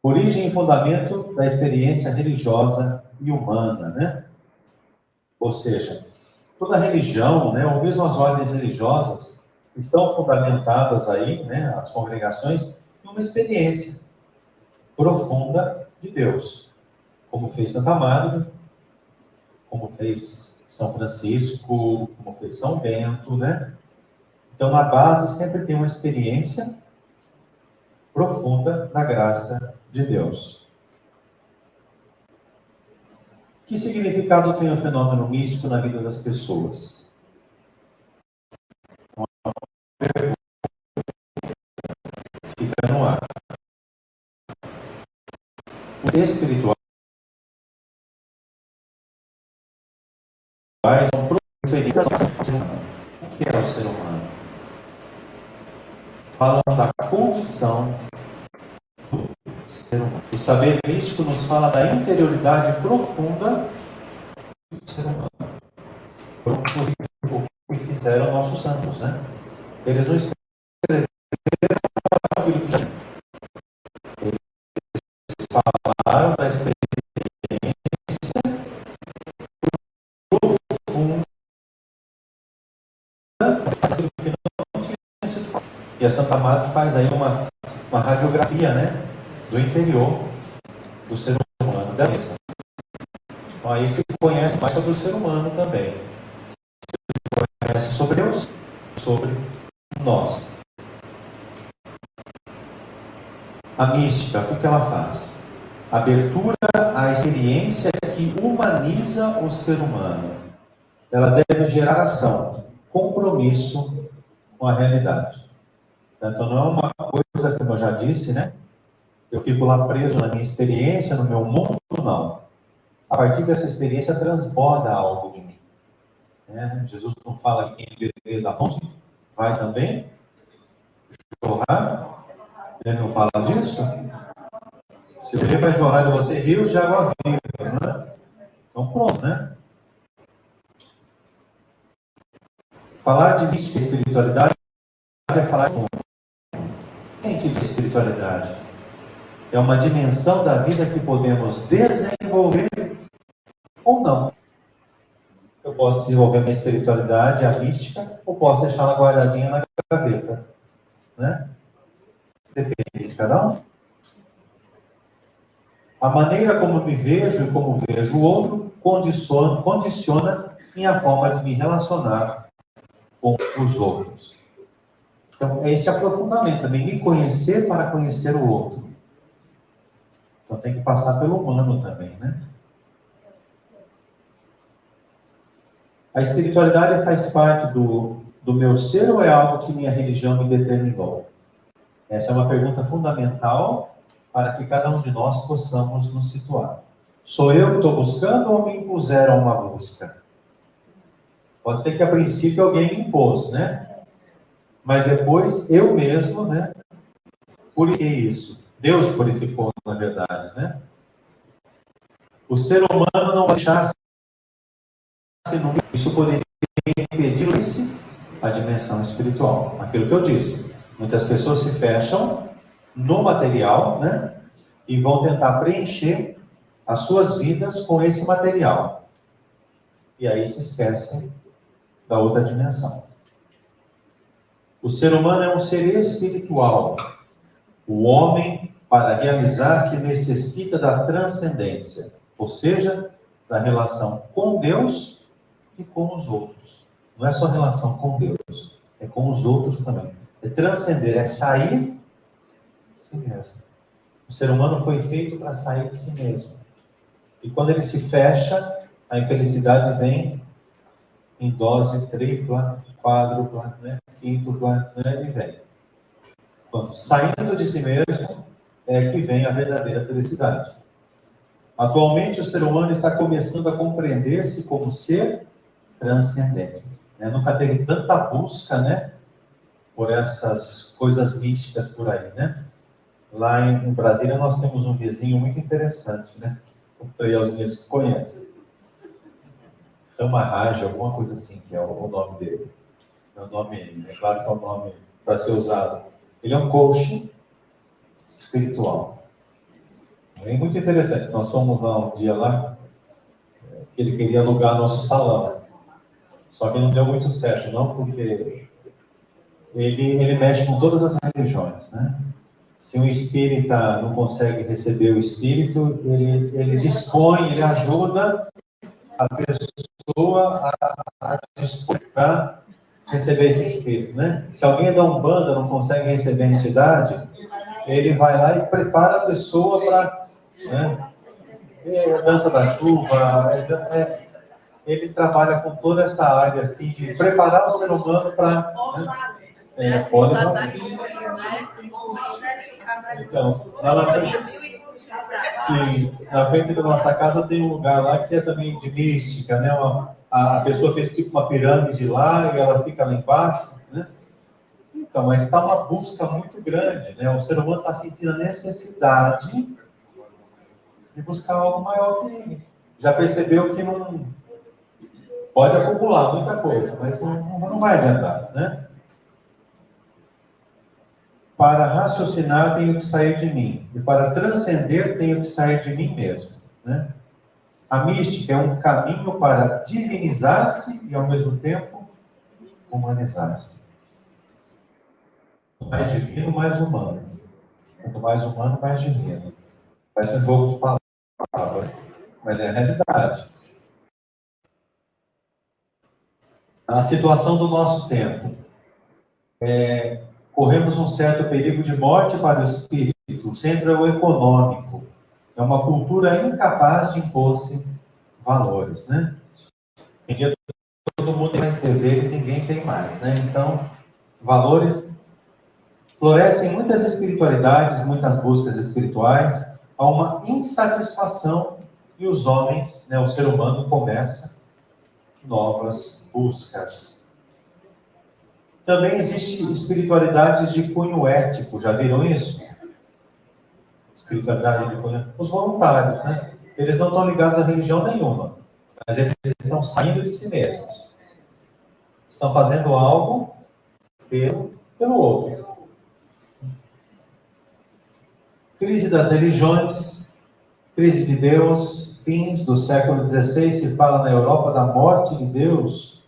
Speaker 2: Origem e fundamento da experiência religiosa e humana, né? Ou seja, toda religião, né, ou mesmo as ordens religiosas, estão fundamentadas aí, né, as congregações, em uma experiência profunda de Deus. Como fez Santa Madre, como fez São Francisco, como fez São Bento, né? Então, na base, sempre tem uma experiência profunda da graça de Deus. Que significado tem o fenômeno místico na vida das pessoas? Fica no ar. Os espirituais são proferidas. O que é o ser humano? Falam da condição do ser humano. O saber místico nos fala da interioridade profunda do ser humano. O que fizeram nossos santos, né? Eles não escreveram aquilo que já... Eles falaram da experiência profunda daquilo que não tinha sido falado. E a Santa Madre faz aí uma radiografia, né, do interior do ser humano, da mesma. Então, aí se conhece mais sobre o ser humano também. Se conhece sobre Deus, sobre nós. A mística, o que ela faz? Abertura à experiência que humaniza o ser humano. Ela deve gerar ação, compromisso com a realidade. Então não é uma coisa, como eu já disse, né? Eu fico lá preso na minha experiência, no meu mundo, não. A partir dessa experiência transborda algo de mim. Jesus não fala que quem beber da fonte vai também jorrar. Ele não fala disso? Se ele vai jorrar de você rios de água viva, não é? Então pronto, né? Falar de mística e espiritualidade é falar de sentido de espiritualidade. É uma dimensão da vida que podemos desenvolver ou não. Eu posso desenvolver a minha espiritualidade, a mística, ou posso deixá-la guardadinha na gaveta, né? Depende de cada um. A maneira como me vejo e como vejo o outro condiciona minha forma de me relacionar com os outros. Então, é esse aprofundamento também, me conhecer para conhecer o outro. Então, tem que passar pelo humano também, né? A espiritualidade faz parte do meu ser ou é algo que minha religião me determinou? Essa é uma pergunta fundamental para que cada um de nós possamos nos situar. Sou eu que estou buscando ou me impuseram uma busca? Pode ser que a princípio alguém me impôs, né? Mas depois eu mesmo, né? Purifiquei isso. Deus purificou, na verdade, né? O ser humano não deixasse isso poderia impedir a dimensão espiritual. Aquilo que eu disse. Muitas pessoas se fecham no material, né? E vão tentar preencher as suas vidas com esse material. E aí se esquecem da outra dimensão. O ser humano é um ser espiritual. O homem, para realizar-se, necessita da transcendência, ou seja, da relação com Deus e com os outros. Não é só relação com Deus, é com os outros também. É transcender, é sair de si mesmo. O ser humano foi feito para sair de si mesmo. E quando ele se fecha, a infelicidade vem em dose tripla, quádrupla, né? Quíntupla, né? E vem. Quando saindo de si mesmo, é que vem a verdadeira felicidade. Atualmente, o ser humano está começando a compreender-se como ser transcendente. Nunca teve tanta busca, né? Por essas coisas místicas por aí, né? Lá em Brasília, nós temos um vizinho muito interessante, né? O Frei Alzinho, que conhece. Ramarraja, alguma coisa assim, que é o nome dele. É o nome, é claro que é um nome para ser usado. Ele é um coach espiritual. É muito interessante. Nós fomos lá um dia lá, que ele queria alugar nosso salão. Só que não deu muito certo, não, porque ele mexe com todas as religiões, né? Se um espírita não consegue receber o espírito, ele dispõe, ele ajuda a pessoa a dispor para receber esse espírito, né? Se alguém da Umbanda não consegue receber a entidade, ele vai lá e prepara a pessoa para, né? A dança da chuva, ele trabalha com toda essa área assim de preparar o ser humano para, né? Pode né? Então, lá na frente, sim, na frente da nossa casa tem um lugar lá que é também de mística, né? A pessoa fez tipo uma pirâmide lá e ela fica lá embaixo, né? Então, mas está uma busca muito grande, né? O ser humano está sentindo a necessidade de buscar algo maior que ele. Já percebeu que não pode acumular muita coisa, mas não vai adiantar, né? Para raciocinar, tenho que sair de mim. E para transcender, tenho que sair de mim mesmo, né? A mística é um caminho para divinizar-se e, ao mesmo tempo, humanizar-se. Mais divino, mais humano. Quanto mais humano, mais divino. Parece um jogo de palavras, mas é a realidade. A situação do nosso tempo. Corremos um certo perigo de morte para o espírito, sempre é o econômico. É uma cultura incapaz de impor-se valores, né? Em dia todo mundo tem mais dever e ninguém tem mais, né? Então, valores florescem muitas espiritualidades, muitas buscas espirituais, há uma insatisfação e os homens, né, o ser humano começa novas buscas. Também existe espiritualidades de cunho ético, já viram isso? Espiritualidade de cunho, os voluntários, né? Eles não estão ligados a religião nenhuma, mas eles estão saindo de si mesmos. Estão fazendo algo pelo outro. Crise das religiões, crise de Deus, fins do século XVI, se fala na Europa da morte de Deus.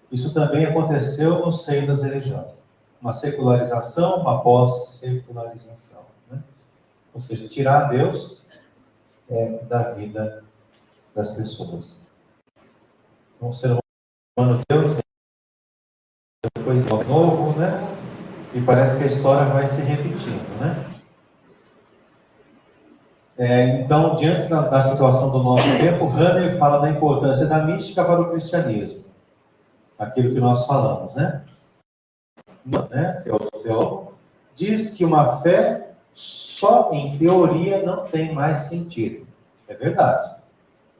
Speaker 2: Isso também aconteceu no seio das religiões. Uma secularização, uma pós-secularização. Né? Ou seja, tirar Deus da vida das pessoas. Um ser humano, Deus, depois de novo, né? E parece que a história vai se repetindo, né? Então, diante da situação do nosso tempo, Hahnemann fala da importância da mística para o cristianismo. Aquilo que nós falamos, né? Que é o teólogo, diz que uma fé só em teoria não tem mais sentido. É verdade.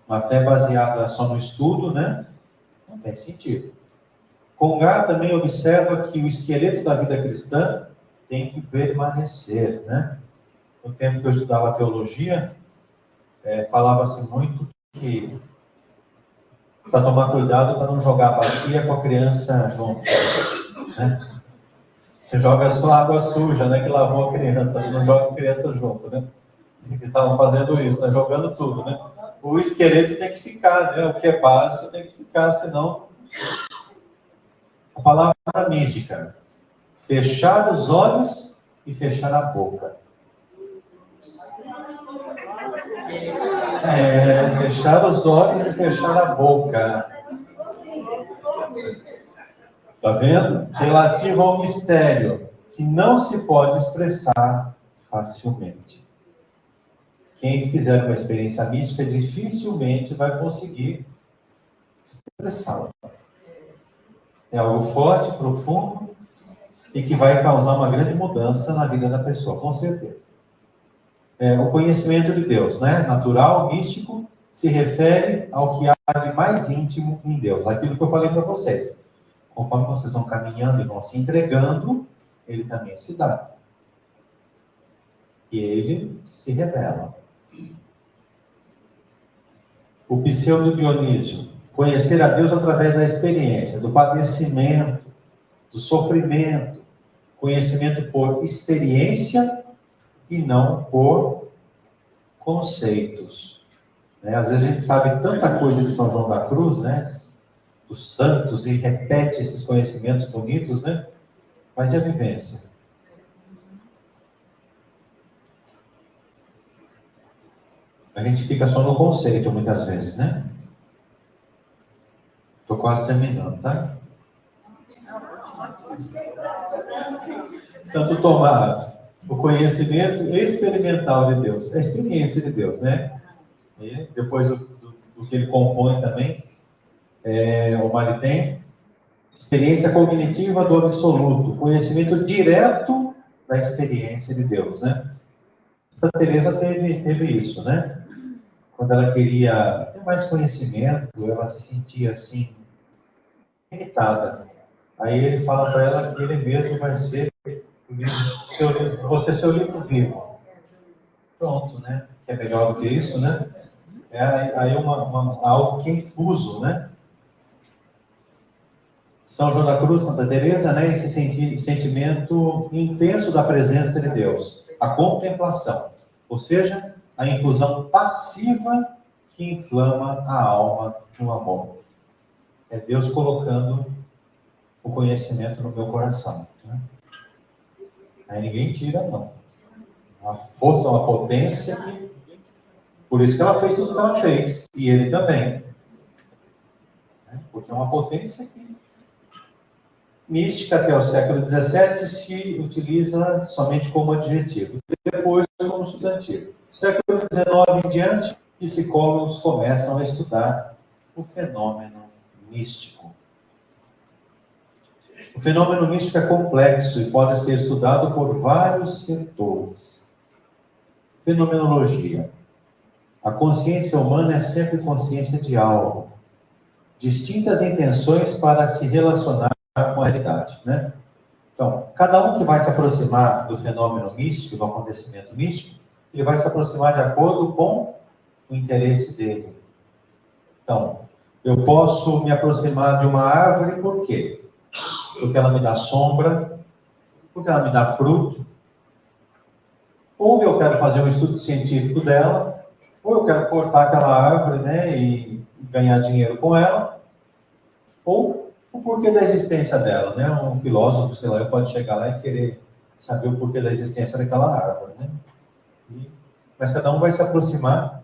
Speaker 2: Uma fé baseada só no estudo, né? Não tem sentido. Congar também observa que o esqueleto da vida cristã tem que permanecer, né? No tempo que eu estudava teologia, falava-se muito que para tomar cuidado para não jogar a bacia com a criança junto, né? Você joga só água suja, né, que lavou a criança, não joga a criança junto, né? Eles estavam fazendo isso, né, jogando tudo, né? O esqueleto tem que ficar, né? O que é básico tem que ficar, senão... A palavra mística, fechar os olhos e fechar a boca. Fechar os olhos e fechar a boca. Está vendo? Relativo ao mistério, que não se pode expressar facilmente. Quem fizer uma experiência mística dificilmente vai conseguir expressá-la. É algo forte, profundo, e que vai causar uma grande mudança na vida da pessoa, com certeza. O conhecimento de Deus, né? Natural, místico, se refere ao que há de mais íntimo em Deus. Aquilo que eu falei para vocês. Conforme vocês vão caminhando e vão se entregando, ele também se dá. E ele se revela. O pseudo Dionísio. Conhecer a Deus através da experiência, do padecimento, do sofrimento. Conhecimento por experiência e não por conceitos. Às vezes a gente sabe tanta coisa de São João da Cruz, né? Dos santos, e repete esses conhecimentos bonitos, né? Mas e a vivência? A gente fica só no conceito, muitas vezes, né? Estou quase terminando, tá? Santo Tomás, o conhecimento experimental de Deus, a experiência de Deus, né? E depois do que ele compõe também, o Maritain, experiência cognitiva do absoluto, conhecimento direto da experiência de Deus, né? Santa Teresa teve isso, né? Quando ela queria ter mais conhecimento, ela se sentia assim, irritada. Aí ele fala para ela que ele mesmo vai ser você seu livro vivo. Pronto, né? Que é melhor do que isso, né? Aí algo que é infuso, né? São João da Cruz, Santa Teresa, né? Esse sentimento intenso da presença de Deus, a contemplação, ou seja, a infusão passiva que inflama a alma no amor. É Deus colocando o conhecimento no meu coração, né? Aí ninguém tira, não. Uma força, uma potência que Por isso que ela fez tudo que ela fez. E ele também. Porque é uma potência que... Mística, até o século XVII, se utiliza somente como adjetivo. Depois, como substantivo. Século XIX em diante, psicólogos começam a estudar o fenômeno místico. O fenômeno místico é complexo e pode ser estudado por vários setores. Fenomenologia. A consciência humana é sempre consciência de algo. Distintas intenções para se relacionar com a realidade, né? Então, cada um que vai se aproximar do fenômeno místico, do acontecimento místico, ele vai se aproximar de acordo com o interesse dele. Então, eu posso me aproximar de uma árvore por quê? Porque ela me dá sombra, porque ela me dá fruto, ou eu quero fazer um estudo científico dela, ou eu quero cortar aquela árvore, né, e ganhar dinheiro com ela, ou o porquê da existência dela, né? Um filósofo, sei lá, pode chegar lá e querer saber o porquê da existência daquela árvore, né? Mas cada um vai se aproximar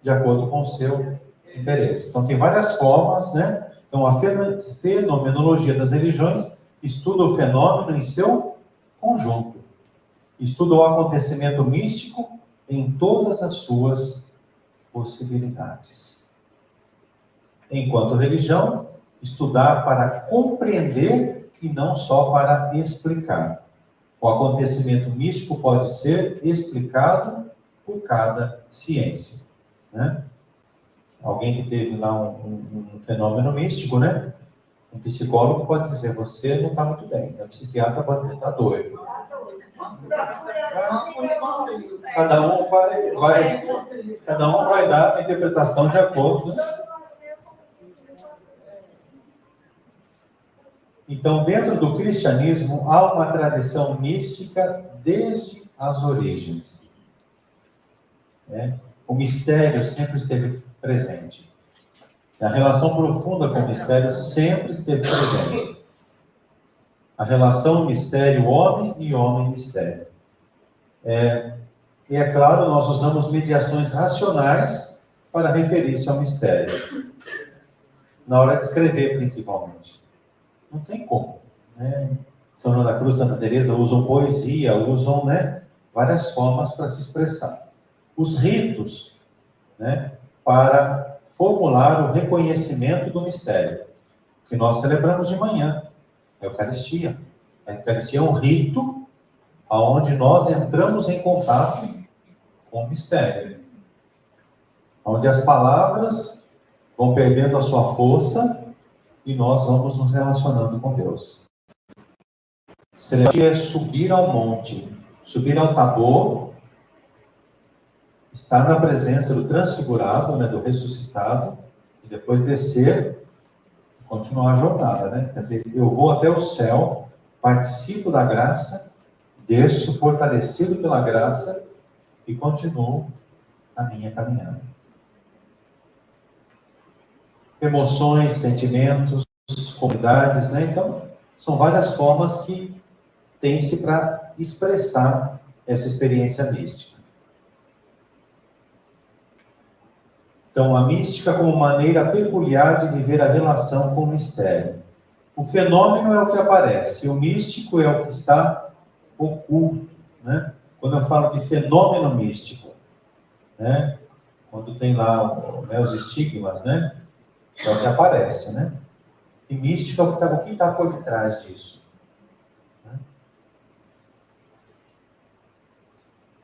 Speaker 2: de acordo com o seu interesse. Então, tem várias formas, né? Então, a fenomenologia das religiões estuda o fenômeno em seu conjunto. Estuda o acontecimento místico em todas as suas possibilidades. Enquanto religião, estudar para compreender e não só para explicar. O acontecimento místico pode ser explicado por cada ciência, né? Alguém que teve lá um fenômeno místico, né? Um psicólogo pode dizer, você não está muito bem. A psiquiatra pode dizer, está doido. Cada um vai dar a interpretação de acordo. Então, dentro do cristianismo, há uma tradição mística desde as origens. O mistério sempre esteve presente. A relação profunda com o mistério sempre esteve presente. A relação mistério-homem e homem-mistério. E é claro, nós usamos mediações racionais para referir-se ao mistério. Na hora de escrever, principalmente. Não tem como, né? São João da Cruz, Santa Teresa usam poesia, usam, né, várias formas para se expressar. Os ritos, né, para formular o reconhecimento do mistério, que nós celebramos de manhã, a Eucaristia. A Eucaristia é um rito onde nós entramos em contato com o mistério, onde as palavras vão perdendo a sua força e nós vamos nos relacionando com Deus. Celebrar é subir ao monte, subir ao Tabor, estar na presença do transfigurado, né, do ressuscitado, e depois descer e continuar a jornada, né? Quer dizer, eu vou até o céu, participo da graça, desço fortalecido pela graça e continuo a minha caminhada. Emoções, sentimentos, comunidades, né? Então, são várias formas que tem-se para expressar essa experiência mística. Então, a mística como maneira peculiar de viver a relação com o mistério. O fenômeno é o que aparece, o místico é o que está oculto, né? Quando eu falo de fenômeno místico, né? Quando tem lá, né, os estigmas, né? É o que aparece, né? E mística é o que está por detrás disso. Né?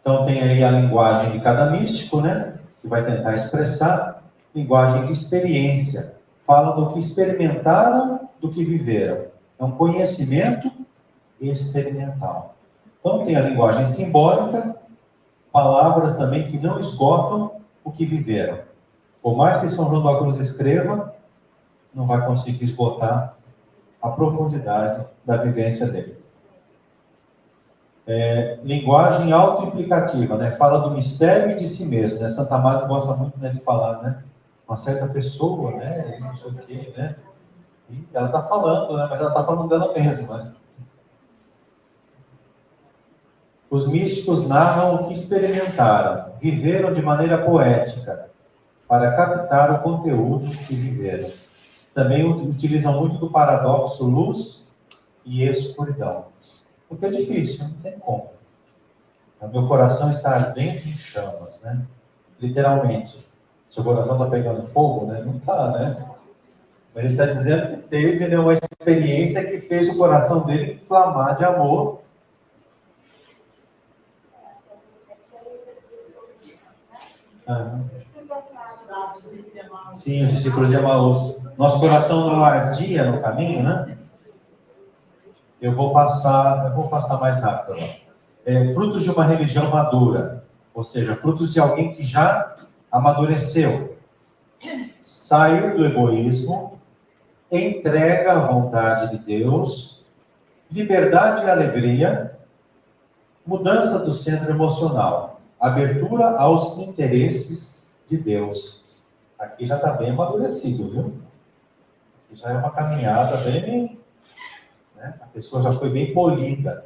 Speaker 2: Então tem aí a linguagem de cada místico, né? Que vai tentar expressar linguagem de experiência. Falam do que experimentaram, do que viveram. É um conhecimento experimental. Então tem a linguagem simbólica, palavras também que não esgotam o que viveram. Por mais que São João da Cruz escreva, não vai conseguir esgotar a profundidade da vivência dele. Linguagem autoimplicativa, né? Fala do mistério e de si mesmo, né? Santa Madre gosta muito, né, de falar, né? Uma certa pessoa, né? Não sei o quê, né? E ela está falando, né? Mas ela está falando dela mesma, né? Os místicos narram o que experimentaram, viveram de maneira poética, para captar o conteúdo que viveram. Também utilizam muito do paradoxo luz e escuridão. Porque é difícil, não tem como. O meu coração está ardendo em chamas, né? Literalmente. Seu coração está pegando fogo, né? Não está, né? Mas ele está dizendo que teve, né, uma experiência que fez o coração dele inflamar de amor. Sim, os discípulos de Emaús. Nosso coração não ardia no caminho, né? Eu vou passar mais rápido. Frutos de uma religião madura, ou seja, frutos de alguém que já amadureceu. Sair do egoísmo, entrega à vontade de Deus, liberdade e alegria, mudança do centro emocional, abertura aos interesses de Deus. Aqui já está bem amadurecido, viu? Aqui já é uma caminhada bem, né? A pessoa já foi bem polida.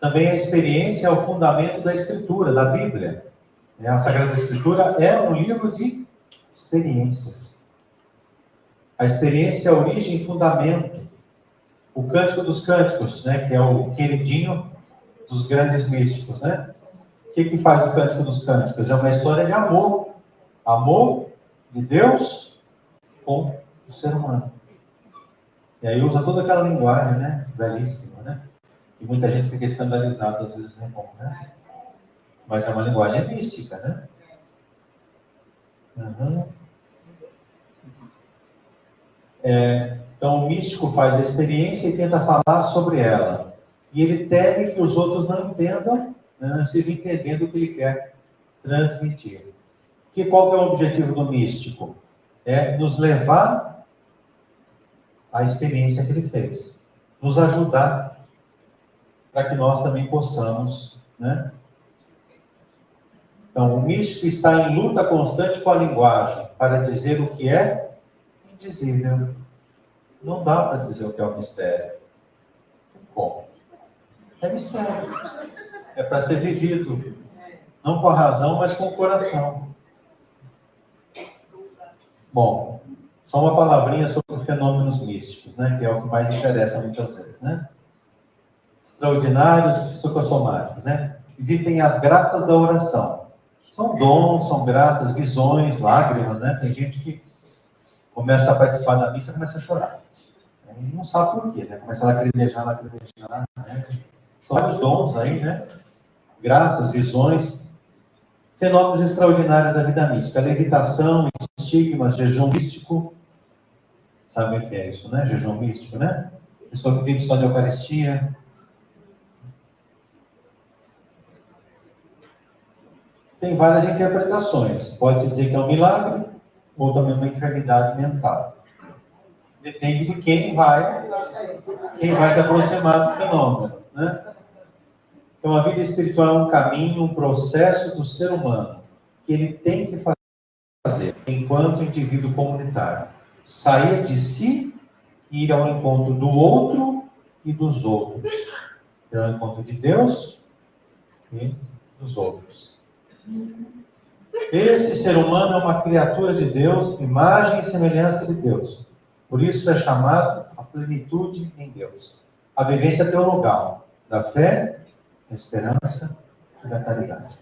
Speaker 2: Também a experiência é o fundamento da Escritura, da Bíblia. A Sagrada Escritura é um livro de experiências. A experiência é a origem e fundamento. O Cântico dos Cânticos, né, que é o queridinho dos grandes místicos, né? O que faz o Cântico dos Cânticos? É uma história de amor. Amor de Deus com o ser humano. E aí usa toda aquela linguagem, né? Belíssima, né? E muita gente fica escandalizada às vezes, né? Mas é uma linguagem mística, né? Uhum. Então o místico faz a experiência e tenta falar sobre ela. E ele teme que os outros não entendam, né? Não estejam entendendo o que ele quer transmitir. Qual que é o objetivo do místico? É nos levar à experiência que ele fez. Nos ajudar para que nós também possamos, né? Então, o místico está em luta constante com a linguagem para dizer o que é indizível. Não dá para dizer o que é um mistério. Como? É mistério. É para ser vivido. Não com a razão, mas com o coração. Bom, só uma palavrinha sobre fenômenos místicos, né? Que é o que mais interessa muitas vezes, né? Extraordinários psicossomáticos, né? Existem as graças da oração. São dons, são graças, visões, lágrimas, né? Tem gente que começa a participar da missa e começa a chorar. E não sabe por quê, né? Começa a lacrimejar, né? São vários dons aí, né? Graças, visões, fenômenos extraordinários da vida mística. Levitação, estigmas, jejum místico. Sabe o que é isso, né? Jejum místico, né? Pessoa que vive só de Eucaristia. Tem várias interpretações. Pode-se dizer que é um milagre, ou também uma enfermidade mental. Depende de quem vai se aproximar do fenômeno, né? Então, a vida espiritual é um caminho, um processo do ser humano, que ele tem que fazer enquanto indivíduo comunitário. Sair de si e ir ao encontro do outro e dos outros. Ir ao encontro de Deus e dos outros. Esse ser humano é uma criatura de Deus, imagem e semelhança de Deus. Por isso é chamado a plenitude em Deus. A vivência teologal da fé, da esperança e da caridade.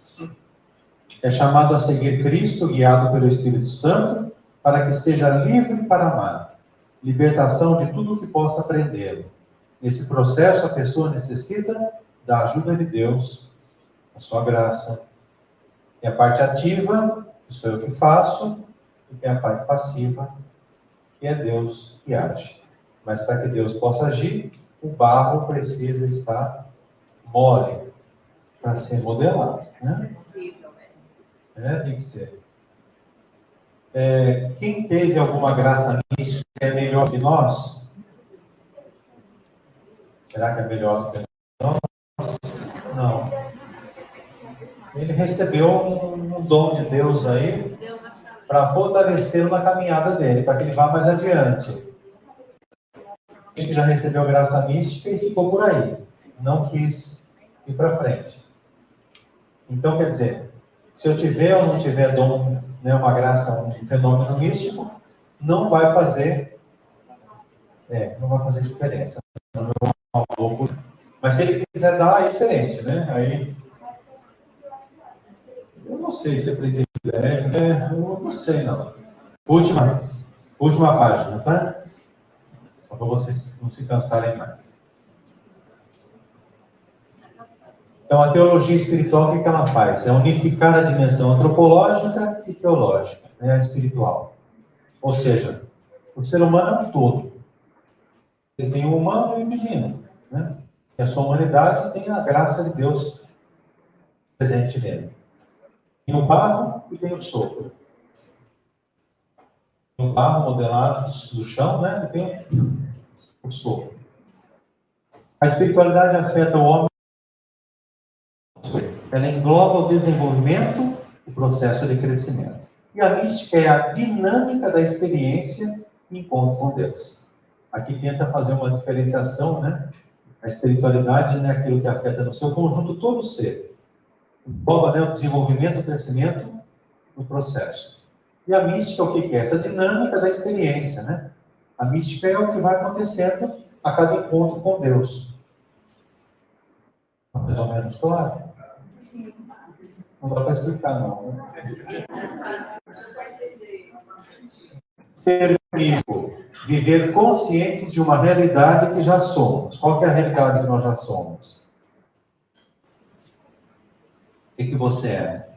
Speaker 2: É chamado a seguir Cristo, guiado pelo Espírito Santo, para que seja livre para amar. Libertação de tudo o que possa aprendê-lo. Nesse processo, a pessoa necessita da ajuda de Deus, da sua graça. Tem a parte ativa, que sou eu que faço, e tem a parte passiva, que é Deus que age. Mas para que Deus possa agir, o barro precisa estar mole para ser modelado. Né? Tem que ser. Quem teve alguma graça mística é melhor que nós? Será que é melhor do que nós? Não. Ele recebeu um dom de Deus aí para fortalecê-lo na caminhada dele, para que ele vá mais adiante. A gente já recebeu graça mística e ficou por aí. não quis ir para frente. Então, quer dizer, se eu tiver ou não tiver dom, né, uma graça, um fenômeno místico, não vai fazer diferença. Mas se ele quiser dar, é diferente, né? Aí, eu não sei se é privilégio, né? Eu não sei, não. Última página, tá? Só para vocês não se cansarem mais. Então, a teologia espiritual, o que ela faz? É unificar a dimensão antropológica e teológica, né? A espiritual. Ou seja, o ser humano é um todo. Ele tem o humano e o divino, né? E a sua humanidade tem a graça de Deus presente nele. Tem o barro e tem o sopro. Tem o barro modelado do chão, né? E tem o sopro. A espiritualidade afeta o homem. Ela engloba o desenvolvimento, o processo de crescimento. E a mística é a dinâmica da experiência e encontro com Deus. Aqui tenta fazer uma diferenciação, né? A espiritualidade é aquilo que afeta no seu conjunto todo o ser. Engloba, né, o desenvolvimento, o crescimento, o processo. E a mística, o que é? Essa dinâmica da experiência, né? A mística é o que vai acontecendo a cada encontro com Deus. Mais ou menos claro? Não dá para explicar, não. Né? Ser amigo, viver conscientes de uma realidade que já somos. Qual que é a realidade que nós já somos? O que você é?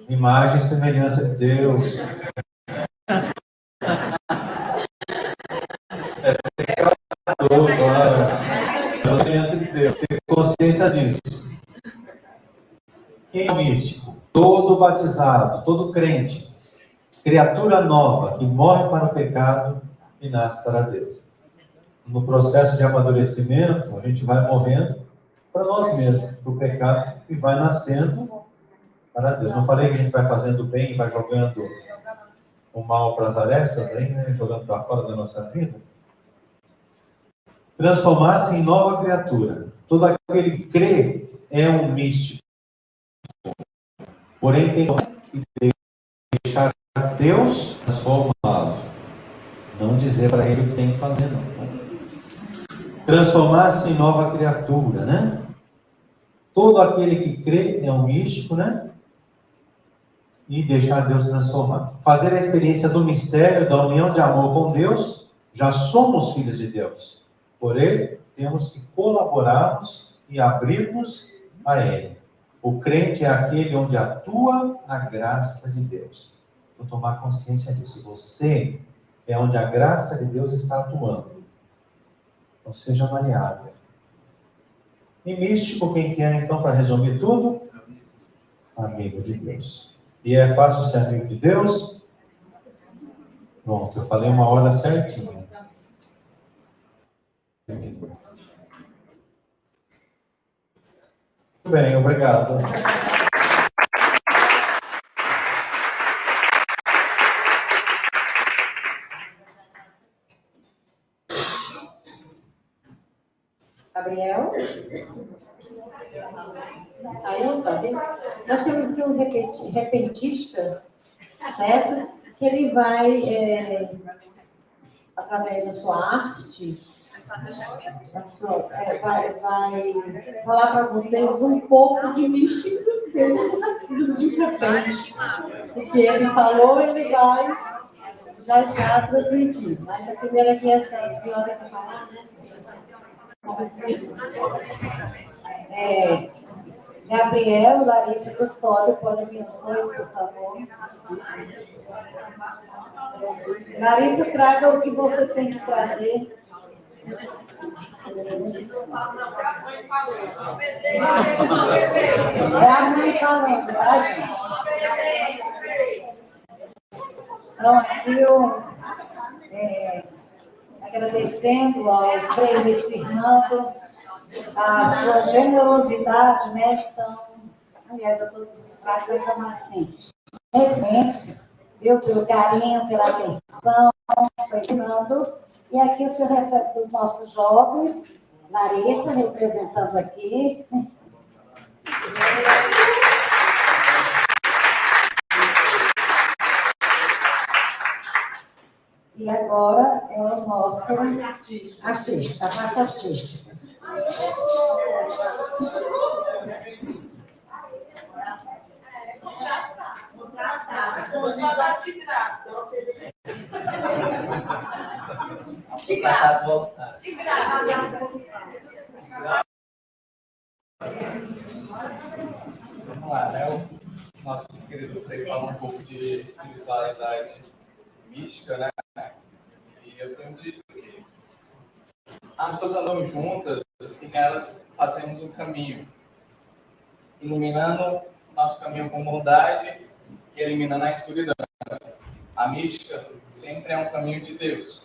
Speaker 2: Imagem e semelhança de Deus. Pecador, claro. Semelhança de Deus. Ter consciência disso. Quem é o místico? Todo batizado, todo crente. Criatura nova que morre para o pecado e nasce para Deus. No processo de amadurecimento, a gente vai morrendo para nós mesmos, para o pecado, e vai nascendo para Deus. Não falei que a gente vai fazendo bem e vai jogando o mal para as arestas, aí, né? Jogando para fora da nossa vida? Transformar-se em nova criatura. Todo aquele que crê é um místico. Porém, tem que deixar Deus transformá-lo. Não dizer para ele o que tem que fazer, não. Transformar-se em nova criatura, né? Todo aquele que crê é um místico, né? E deixar Deus transformar. Fazer a experiência do mistério, da união de amor com Deus, já somos filhos de Deus. Porém, temos que colaborarmos e abrirmos a Ele. O crente é aquele onde atua a graça de Deus. Vou tomar consciência disso. Você é onde a graça de Deus está atuando. Não seja maleável. E místico, quem que é, então, para resumir tudo? Amigo de Deus. E é fácil ser amigo de Deus? Pronto, eu falei uma hora certinha. Muito bem, obrigado.
Speaker 4: Gabriel? Aí não sabe. Nós temos aqui um repentista, certo? Que ele vai, através da sua arte, vai falar para vocês um pouco de místico de repente. E que ele falou, ele vai já transmitir. Mas a primeira aqui é a senhora que falar, né? Gabriel, Larissa Custódio, podem vir os dois, por favor. Larissa, traga o que você tem que trazer. É a mãe falando, tá, gente? Então, aqui eu agradecendo ao Frei Luiz Fernando a sua generosidade, né? Então, aliás, a todos os pais, mas vamos assim. Pelo carinho, pela atenção, Fernando. E aqui o senhor recebe dos nossos jovens
Speaker 5: Larissa, representando aqui. E agora é o nosso artista, a parte artística.
Speaker 3: De graça. De graça.
Speaker 6: Vamos lá, né? O nosso querido Frei fala um pouco de espiritualidade mística, né? E eu tenho dito que as duas andam juntas e sem elas fazemos um caminho, iluminando nosso caminho com bondade e eliminando a escuridão. A mística sempre é um caminho de Deus.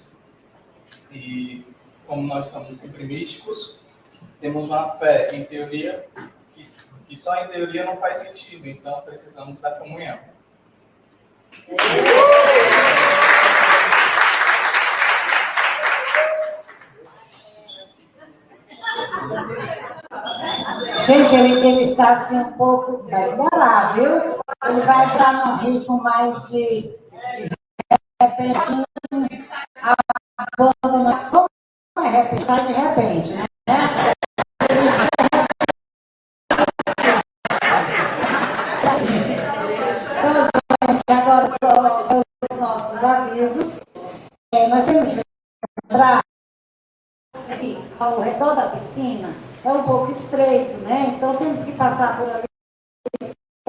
Speaker 6: E como nós somos sempre místicos, temos uma fé em teoria que só em teoria não faz sentido, então precisamos da comunhão.
Speaker 5: Gente, ele está assim um pouco... Vai lá, viu? Ele vai entrar num ritmo mais de repente. A banda não é repente, sai de repente, né? Então, gente, agora são os nossos avisos. Nós temos que lembrar que ao redor da piscina é um pouco estreito, né? Então temos que passar por ali